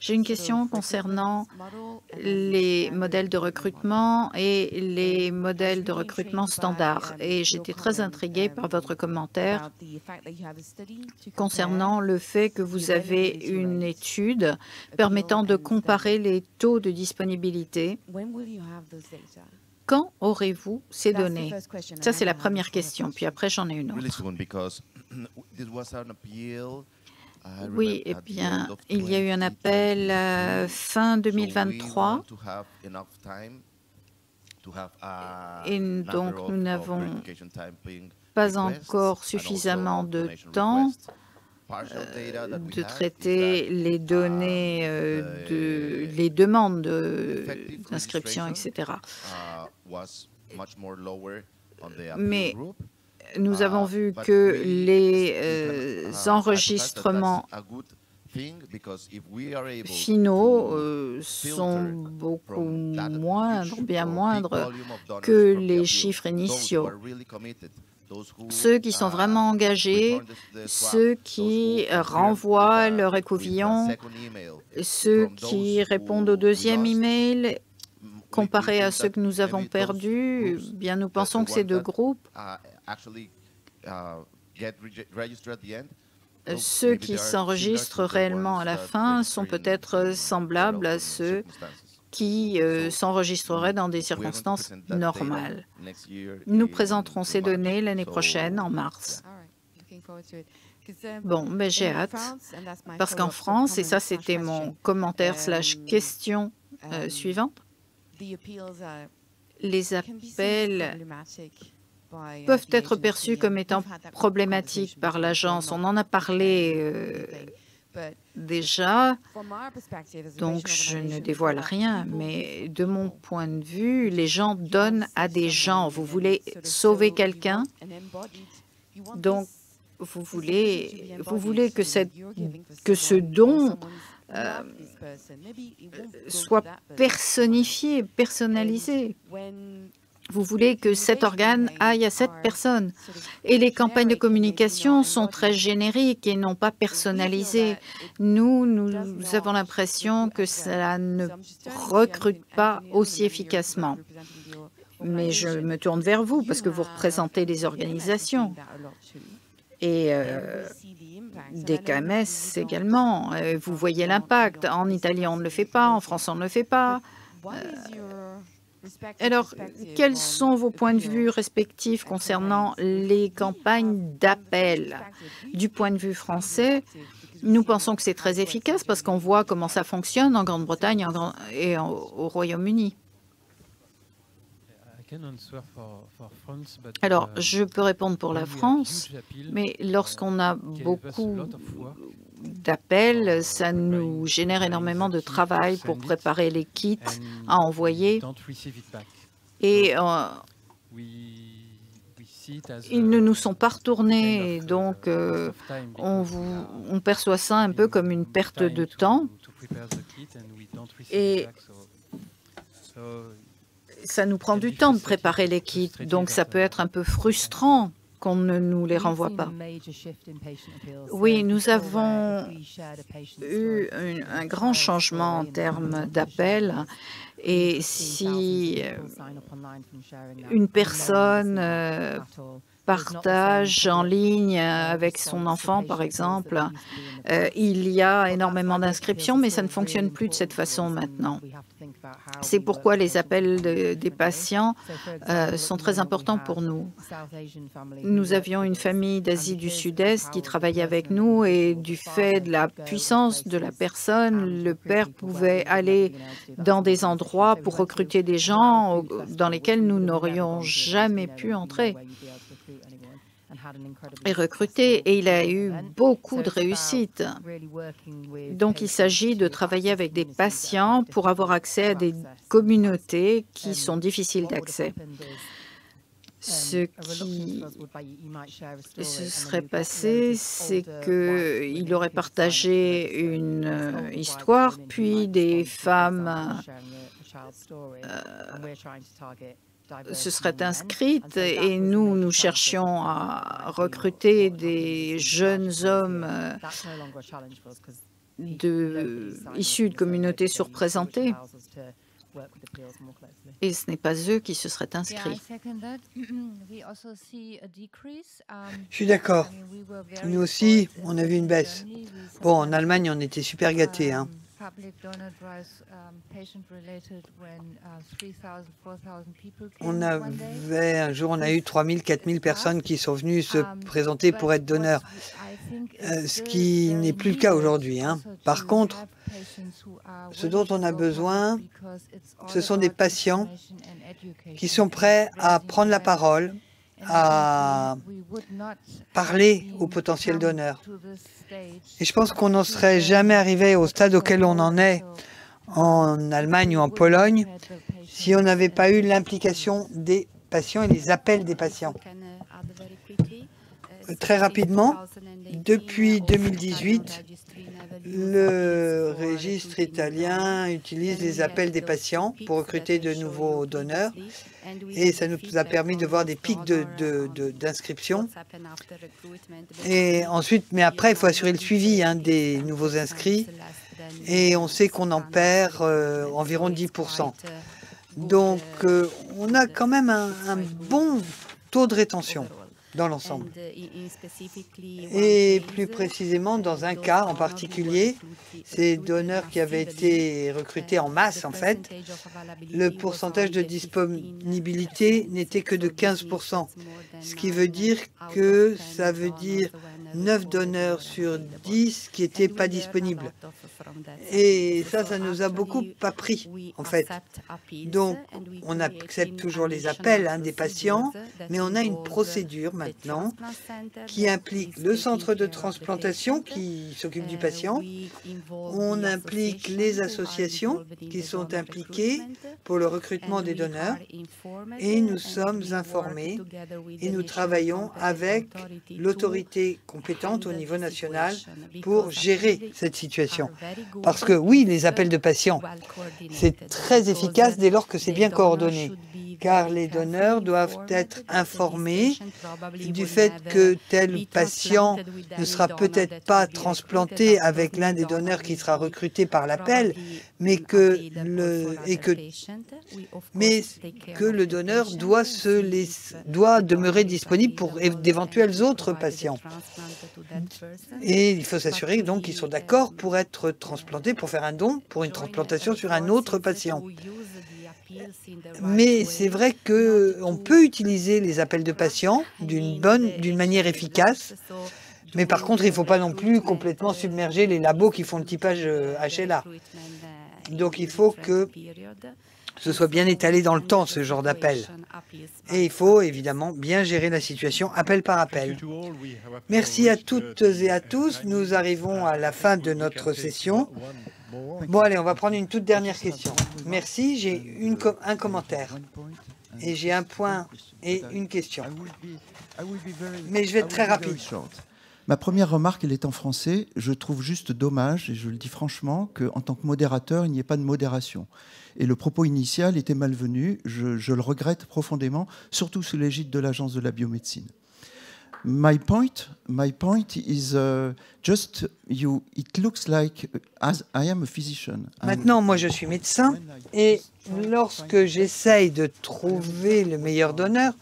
J'ai une question concernant les modèles de recrutement et les modèles de recrutement standards. Et j'étais très intriguée par votre commentaire concernant le fait que vous avez une étude permettant de comparer les taux de disponibilité. Quand aurez-vous ces données? Ça, c'est la première question. Puis après, j'en ai une autre. Oui, eh bien, il y a eu un appel fin 2023 et donc nous n'avons pas encore suffisamment de temps de traiter les données, les demandes d'inscription, etc. Mais nous avons vu que les enregistrements finaux sont beaucoup moindres, bien moindres que les chiffres initiaux. Ceux qui sont vraiment engagés, ceux qui renvoient leur écouvillon, ceux qui répondent au deuxième email, comparé à ceux que nous avons perdus, bien nous pensons que ces deux groupes, ceux qui s'enregistrent réellement à la fin sont peut-être semblables à ceux qui s'enregistreraient dans des circonstances normales. Nous présenterons ces données l'année prochaine, en mars. Bon, mais j'ai hâte, parce qu'en France, et ça c'était mon commentaire / question suivante, les appels peuvent être perçus comme étant problématiques par l'agence. On en a parlé déjà, donc je ne dévoile rien, mais de mon point de vue, les gens donnent à des gens. Vous voulez sauver quelqu'un, donc vous voulez que ce don soit personnifié, personnalisé. Vous voulez que cet organe aille à cette personne. Et les campagnes de communication sont très génériques et non pas personnalisées. Nous avons l'impression que ça ne recrute pas aussi efficacement. Mais je me tourne vers vous parce que vous représentez les organisations. Et des KMS également. Vous voyez l'impact. En Italie, on ne le fait pas. En France, on ne le fait pas. Alors, quels sont vos points de vue respectifs concernant les campagnes d'appel? Du point de vue français, nous pensons que c'est très efficace parce qu'on voit comment ça fonctionne en Grande-Bretagne et au Royaume-Uni. Alors, je peux répondre pour la France, mais lorsqu'on a beaucoup d'appels, ça nous génère énormément de travail pour préparer les kits à envoyer. Et ils ne nous sont pas retournés, donc on perçoit ça un peu comme une perte de temps. Et ça nous prend du temps de préparer les kits, donc ça peut être un peu frustrant qu'on ne nous les renvoie pas. Oui, nous avons eu un grand changement en termes d'appels. Et si une personne partage en ligne avec son enfant, par exemple, il y a énormément d'inscriptions, mais ça ne fonctionne plus de cette façon maintenant. C'est pourquoi les appels des patients sont très importants pour nous. Nous avions une famille d'Asie du Sud-Est qui travaillait avec nous et du fait de la puissance de la personne, le père pouvait aller dans des endroits pour recruter des gens dans lesquels nous n'aurions jamais pu entrer. est recruté et il a eu beaucoup de réussite. Donc, il s'agit de travailler avec des patients pour avoir accès à des communautés qui sont difficiles d'accès. Ce qui se serait passé, c'est qu'il aurait partagé une histoire, puis des femmes se seraient inscrites et nous cherchions à recruter des jeunes hommes issus de communautés surreprésentées. Et ce n'est pas eux qui se seraient inscrits. Je suis d'accord. Nous aussi, on a vu une baisse. Bon, en Allemagne, on était super gâtés. Hein. On avait, un jour, on a eu 3 000, 4 000 personnes qui sont venues se présenter pour être donneurs, ce qui n'est plus le cas aujourd'hui. Hein. Par contre, ce dont on a besoin, ce sont des patients qui sont prêts à prendre la parole, à parler aux potentiels donneurs. Et je pense qu'on n'en serait jamais arrivé au stade auquel on en est en Allemagne ou en Pologne si on n'avait pas eu l'implication des patients et les appels des patients. Très rapidement, depuis 2018, le registre italien utilise les appels des patients pour recruter de nouveaux donneurs et ça nous a permis de voir des pics d'inscription. Et ensuite, mais après, il faut assurer le suivi des nouveaux inscrits et on sait qu'on en perd environ 10%. Donc, on a quand même un bon taux de rétention dans l'ensemble. Et plus précisément, dans un cas en particulier, ces donneurs qui avaient été recrutés en masse, en fait, le pourcentage de disponibilité n'était que de 15%, ce qui veut dire que ça veut dire 9 donneurs sur 10 qui n'étaient pas disponibles. Et ça nous a beaucoup appris, en fait. Donc, on accepte toujours les appels des patients, mais on a une procédure maintenant qui implique le centre de transplantation qui s'occupe du patient. On implique les associations qui sont impliquées pour le recrutement des donneurs et nous sommes informés et nous travaillons avec l'autorité compétente au niveau national pour gérer cette situation. Parce que oui, les appels de patients, c'est très efficace dès lors que c'est bien coordonné, car les donneurs doivent être informés du fait que tel patient ne sera peut-être pas transplanté avec l'un des donneurs qui sera recruté par l'appel, mais que le donneur doit demeurer disponible pour d'éventuels autres patients. Et il faut s'assurer donc qu'ils sont d'accord pour être transplantés, pour faire un don, pour une transplantation sur un autre patient. Mais c'est vrai qu'on peut utiliser les appels de patients d'une manière efficace, mais par contre, il ne faut pas non plus complètement submerger les labos qui font le typage HLA. Donc il faut que ce soit bien étalé dans le temps, ce genre d'appel. Et il faut évidemment bien gérer la situation appel par appel. Merci à toutes et à tous. Nous arrivons à la fin de notre session. Bon, allez, on va prendre une toute dernière question. Merci, j'ai un commentaire. Et j'ai un point et une question. Mais je vais être très rapide. Ma première remarque, elle est en français. Je trouve juste dommage, et je le dis franchement, qu'en tant que modérateur, il n'y ait pas de modération. Et le propos initial était malvenu. Je le regrette profondément, surtout sous l'égide de l'Agence de la biomédecine. My point is just you. It looks like as I am a physician. Maintenant, moi, je suis médecin, et lorsque j'essaye de trouver le meilleur donneur,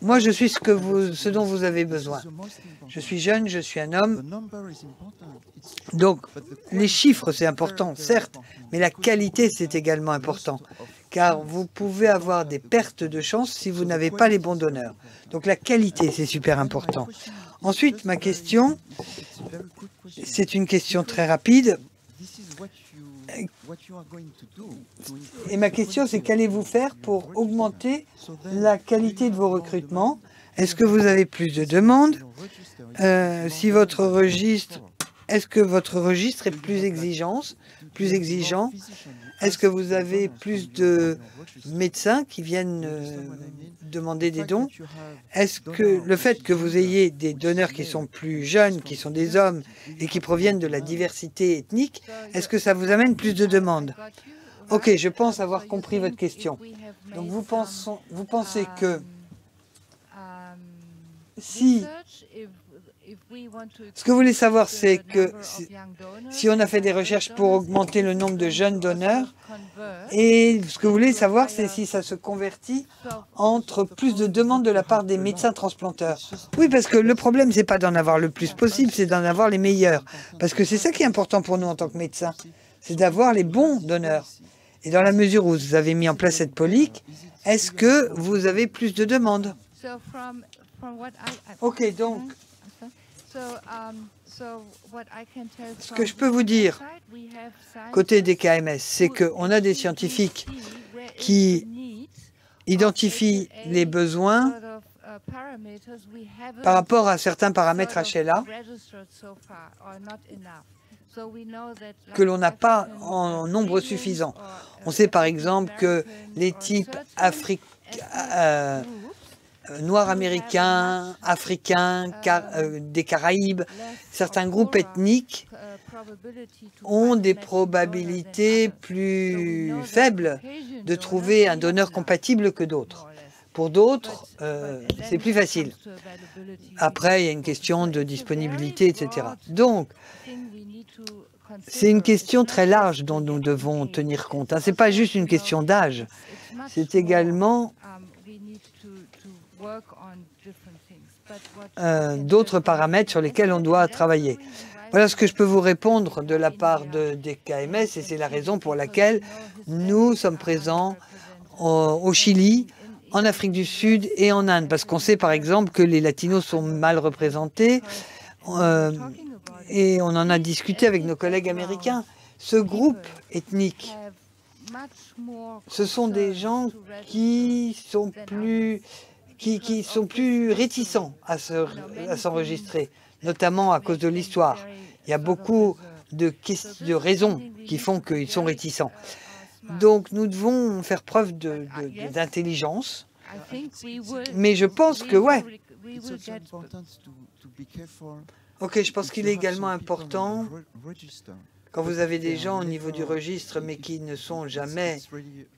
moi, je suis ce dont vous avez besoin. Je suis jeune, je suis un homme. Donc, les chiffres, c'est important, certes, mais la qualité, c'est également important. Car vous pouvez avoir des pertes de chance si vous n'avez pas les bons donneurs. Donc, la qualité, c'est super important. Ensuite, ma question, c'est une question très rapide. Et ma question, c'est qu'allez-vous faire pour augmenter la qualité de vos recrutements? Est-ce que vous avez plus de demandes? Si votre registre, est-ce que votre registre est plus exigeant? Est-ce que vous avez plus de médecins qui viennent demander des dons? Est-ce que le fait que vous ayez des donneurs qui sont plus jeunes, qui sont des hommes et qui proviennent de la diversité ethnique, est-ce que ça vous amène plus de demandes? Ok, je pense avoir compris votre question. Donc vous pensez que si... Ce que vous voulez savoir, c'est que si on a fait des recherches pour augmenter le nombre de jeunes donneurs, et ce que vous voulez savoir, c'est si ça se convertit entre plus de demandes de la part des médecins transplanteurs. Oui, parce que le problème, c'est pas d'en avoir le plus possible, c'est d'en avoir les meilleurs. Parce que c'est ça qui est important pour nous en tant que médecins, c'est d'avoir les bons donneurs. Et dans la mesure où vous avez mis en place cette politique, est-ce que vous avez plus de demandes? Ok, donc... Ce que je peux vous dire, côté des KMS, c'est qu'on a des scientifiques qui identifient les besoins par rapport à certains paramètres HLA que l'on n'a pas en nombre suffisant. On sait par exemple que les types noirs américains, africains, des Caraïbes, certains groupes ethniques ont des probabilités plus faibles de trouver un donneur compatible que d'autres. Pour d'autres, c'est plus facile. Après, il y a une question de disponibilité, etc. Donc, c'est une question très large dont nous devons tenir compte. Ce n'est pas juste une question d'âge, c'est également d'autres paramètres sur lesquels on doit travailler. Voilà ce que je peux vous répondre de la part des KMS, et c'est la raison pour laquelle nous sommes présents au Chili, en Afrique du Sud et en Inde, parce qu'on sait par exemple que les latinos sont mal représentés, et on en a discuté avec nos collègues américains. Ce groupe ethnique, ce sont des gens qui sont plus réticents à s'enregistrer, notamment à cause de l'histoire. Il y a beaucoup de raisons qui font qu'ils sont réticents. Donc nous devons faire preuve d'intelligence, mais je pense que, ouais. Ok, je pense qu'il est également important, quand vous avez des gens au niveau du registre, mais qui ne sont jamais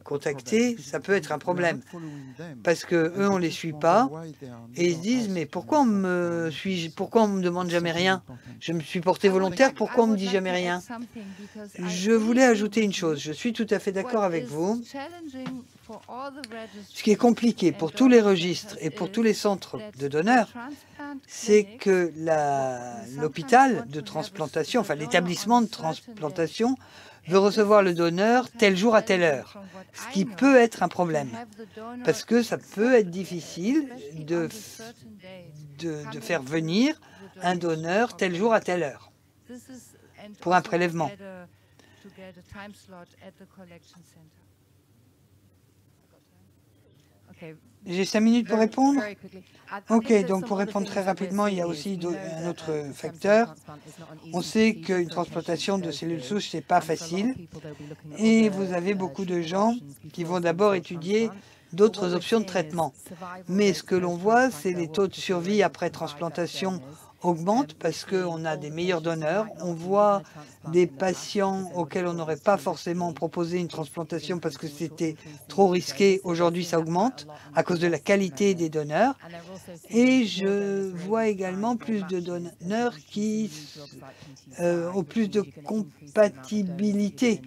contactés, ça peut être un problème. Parce qu'eux, on ne les suit pas, et ils se disent, mais pourquoi on me demande jamais rien? Je me suis porté volontaire, pourquoi on me dit jamais rien? Je voulais ajouter une chose, je suis tout à fait d'accord avec vous. Ce qui est compliqué pour tous les registres et pour tous les centres de donneurs, c'est que l'hôpital de transplantation, enfin l'établissement de transplantation, veut recevoir le donneur tel jour à telle heure, ce qui peut être un problème, parce que ça peut être difficile de faire venir un donneur tel jour à telle heure pour un prélèvement. J'ai 5 minutes pour répondre. Ok, donc pour répondre très rapidement, il y a aussi un autre facteur. On sait qu'une transplantation de cellules souches, ce n'est pas facile. Et vous avez beaucoup de gens qui vont d'abord étudier d'autres options de traitement. Mais ce que l'on voit, c'est les taux de survie après transplantation augmentent parce qu'on a des meilleurs donneurs. On voit des patients auxquels on n'aurait pas forcément proposé une transplantation parce que c'était trop risqué. Aujourd'hui, ça augmente à cause de la qualité des donneurs. Et je vois également plus de donneurs qui ont plus de compatibilité.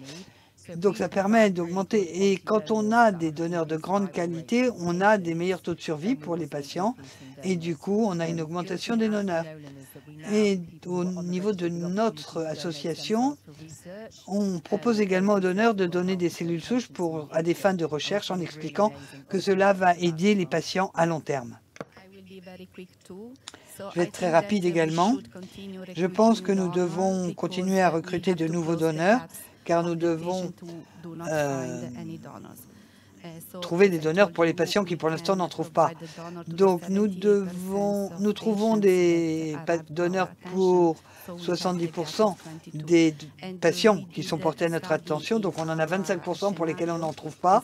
Donc ça permet d'augmenter. Et quand on a des donneurs de grande qualité, on a des meilleurs taux de survie pour les patients. Et du coup, on a une augmentation des donneurs. Et au niveau de notre association, on propose également aux donneurs de donner des cellules souches à des fins de recherche en expliquant que cela va aider les patients à long terme. Je vais être très rapide également. Je pense que nous devons continuer à recruter de nouveaux donneurs car nous devons trouver des donneurs pour les patients qui, pour l'instant, n'en trouvent pas. Donc, nous trouvons des donneurs pour 70% des patients qui sont portés à notre attention. Donc, on en a 25% pour lesquels on n'en trouve pas.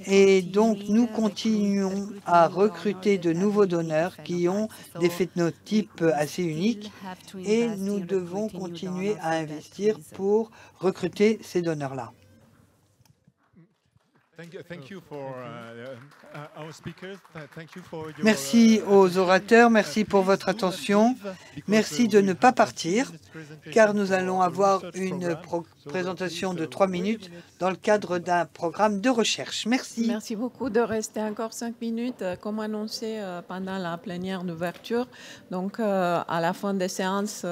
Et donc, nous continuons à recruter de nouveaux donneurs qui ont des phénotypes assez uniques. Et nous devons continuer à investir pour recruter ces donneurs-là. Merci aux orateurs, merci pour votre attention. Merci de ne pas partir, car nous allons avoir une présentation de 3 minutes dans le cadre d'un programme de recherche. Merci. Merci beaucoup de rester encore 5 minutes. Comme annoncé pendant la plénière d'ouverture, donc à la fin des séances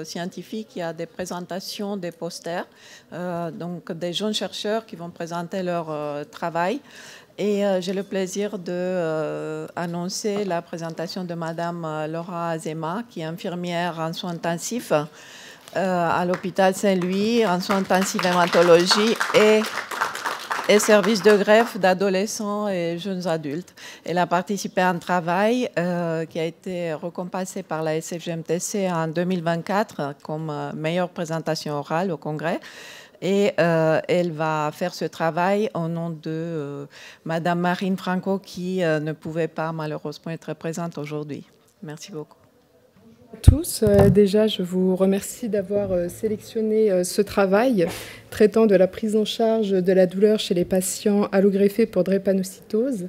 scientifiques, il y a des présentations, des posters, donc des jeunes chercheurs qui vont présenter leur travail. Et j'ai le plaisir d'annoncer la présentation de Madame Laura Azema, qui est infirmière en soins intensifs à l'hôpital Saint-Louis, en soins intensifs hématologie et service de greffe d'adolescents et jeunes adultes. Elle a participé à un travail qui a été récompensé par la SFGMTC en 2024 comme meilleure présentation orale au Congrès. Et elle va faire ce travail au nom de Madame Marine Franco, qui ne pouvait pas malheureusement être présente aujourd'hui. Merci beaucoup. Bonjour à tous. Déjà, je vous remercie d'avoir sélectionné ce travail traitant de la prise en charge de la douleur chez les patients allogreffés pour drépanocytose,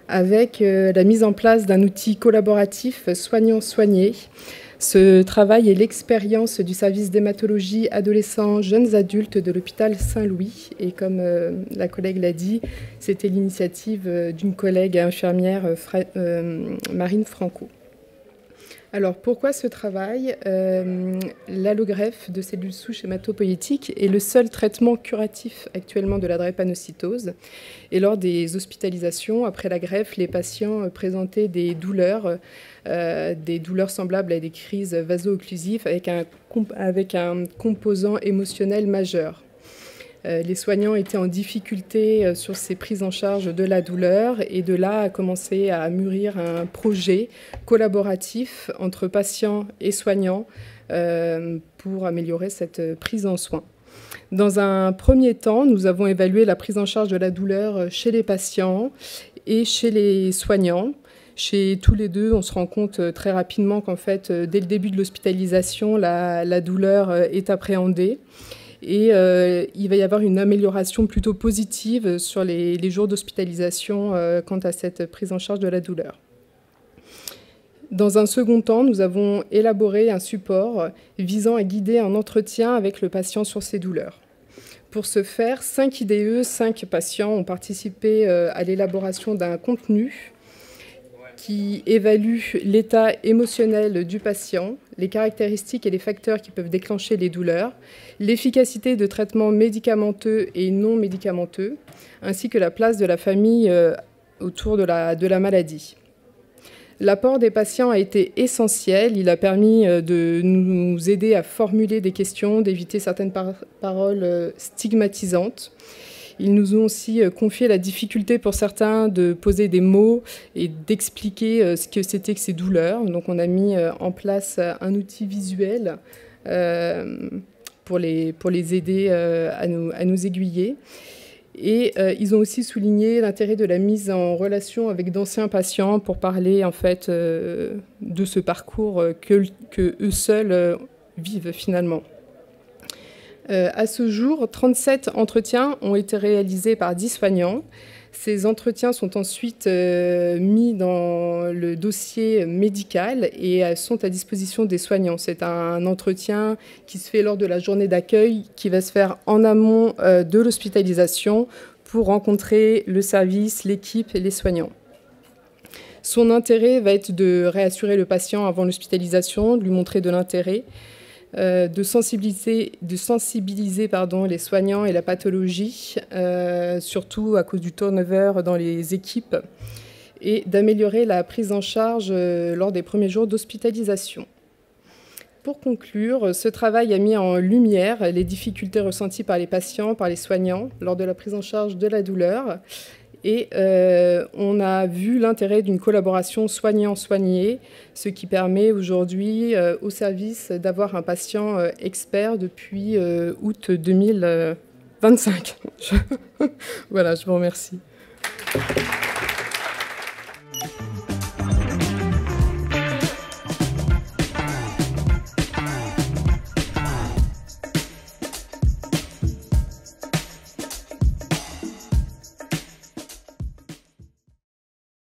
avec la mise en place d'un outil collaboratif soignant-soigné. Ce travail est l'expérience du service d'hématologie adolescents jeunes adultes de l'hôpital Saint-Louis. Et comme la collègue l'a dit, c'était l'initiative d'une collègue infirmière, Marine Franco. Alors, pourquoi ce travail? L'allogreffe de cellules souches hématopoïétiques est le seul traitement curatif actuellement de la drépanocytose. Et lors des hospitalisations, après la greffe, les patients présentaient des douleurs semblables à des crises vaso-occlusives avec un composant émotionnel majeur. Les soignants étaient en difficulté sur ces prises en charge de la douleur et de là a commencé à mûrir un projet collaboratif entre patients et soignants pour améliorer cette prise en soin. Dans un premier temps, nous avons évalué la prise en charge de la douleur chez les patients et chez les soignants. Chez tous les deux, on se rend compte très rapidement qu'en fait, dès le début de l'hospitalisation, la douleur est appréhendée. Et il va y avoir une amélioration plutôt positive sur les jours d'hospitalisation quant à cette prise en charge de la douleur. Dans un second temps, nous avons élaboré un support visant à guider un entretien avec le patient sur ses douleurs. Pour ce faire, 5 IDE, 5 patients ont participé à l'élaboration d'un contenu qui évalue l'état émotionnel du patient, les caractéristiques et les facteurs qui peuvent déclencher les douleurs, l'efficacité de traitements médicamenteux et non médicamenteux, ainsi que la place de la famille autour de la maladie. L'apport des patients a été essentiel. Il a permis de nous aider à formuler des questions, d'éviter certaines paroles stigmatisantes. Ils nous ont aussi confié la difficulté pour certains de poser des mots et d'expliquer ce que c'était que ces douleurs. Donc on a mis en place un outil visuel pour les aider à nous aiguiller. Et ils ont aussi souligné l'intérêt de la mise en relation avec d'anciens patients pour parler en fait de ce parcours que eux seuls vivent finalement. À ce jour, 37 entretiens ont été réalisés par 10 soignants. Ces entretiens sont ensuite mis dans le dossier médical et sont à disposition des soignants. C'est un entretien qui se fait lors de la journée d'accueil qui va se faire en amont de l'hospitalisation pour rencontrer le service, l'équipe et les soignants. Son intérêt va être de réassurer le patient avant l'hospitalisation, de lui montrer de l'intérêt, de sensibiliser les soignants et la pathologie, surtout à cause du turnover dans les équipes, et d'améliorer la prise en charge lors des premiers jours d'hospitalisation. Pour conclure, ce travail a mis en lumière les difficultés ressenties par les patients, par les soignants, lors de la prise en charge de la douleur. Et on a vu l'intérêt d'une collaboration soignant-soigné, ce qui permet aujourd'hui au service d'avoir un patient expert depuis août 2025. Voilà, je vous remercie.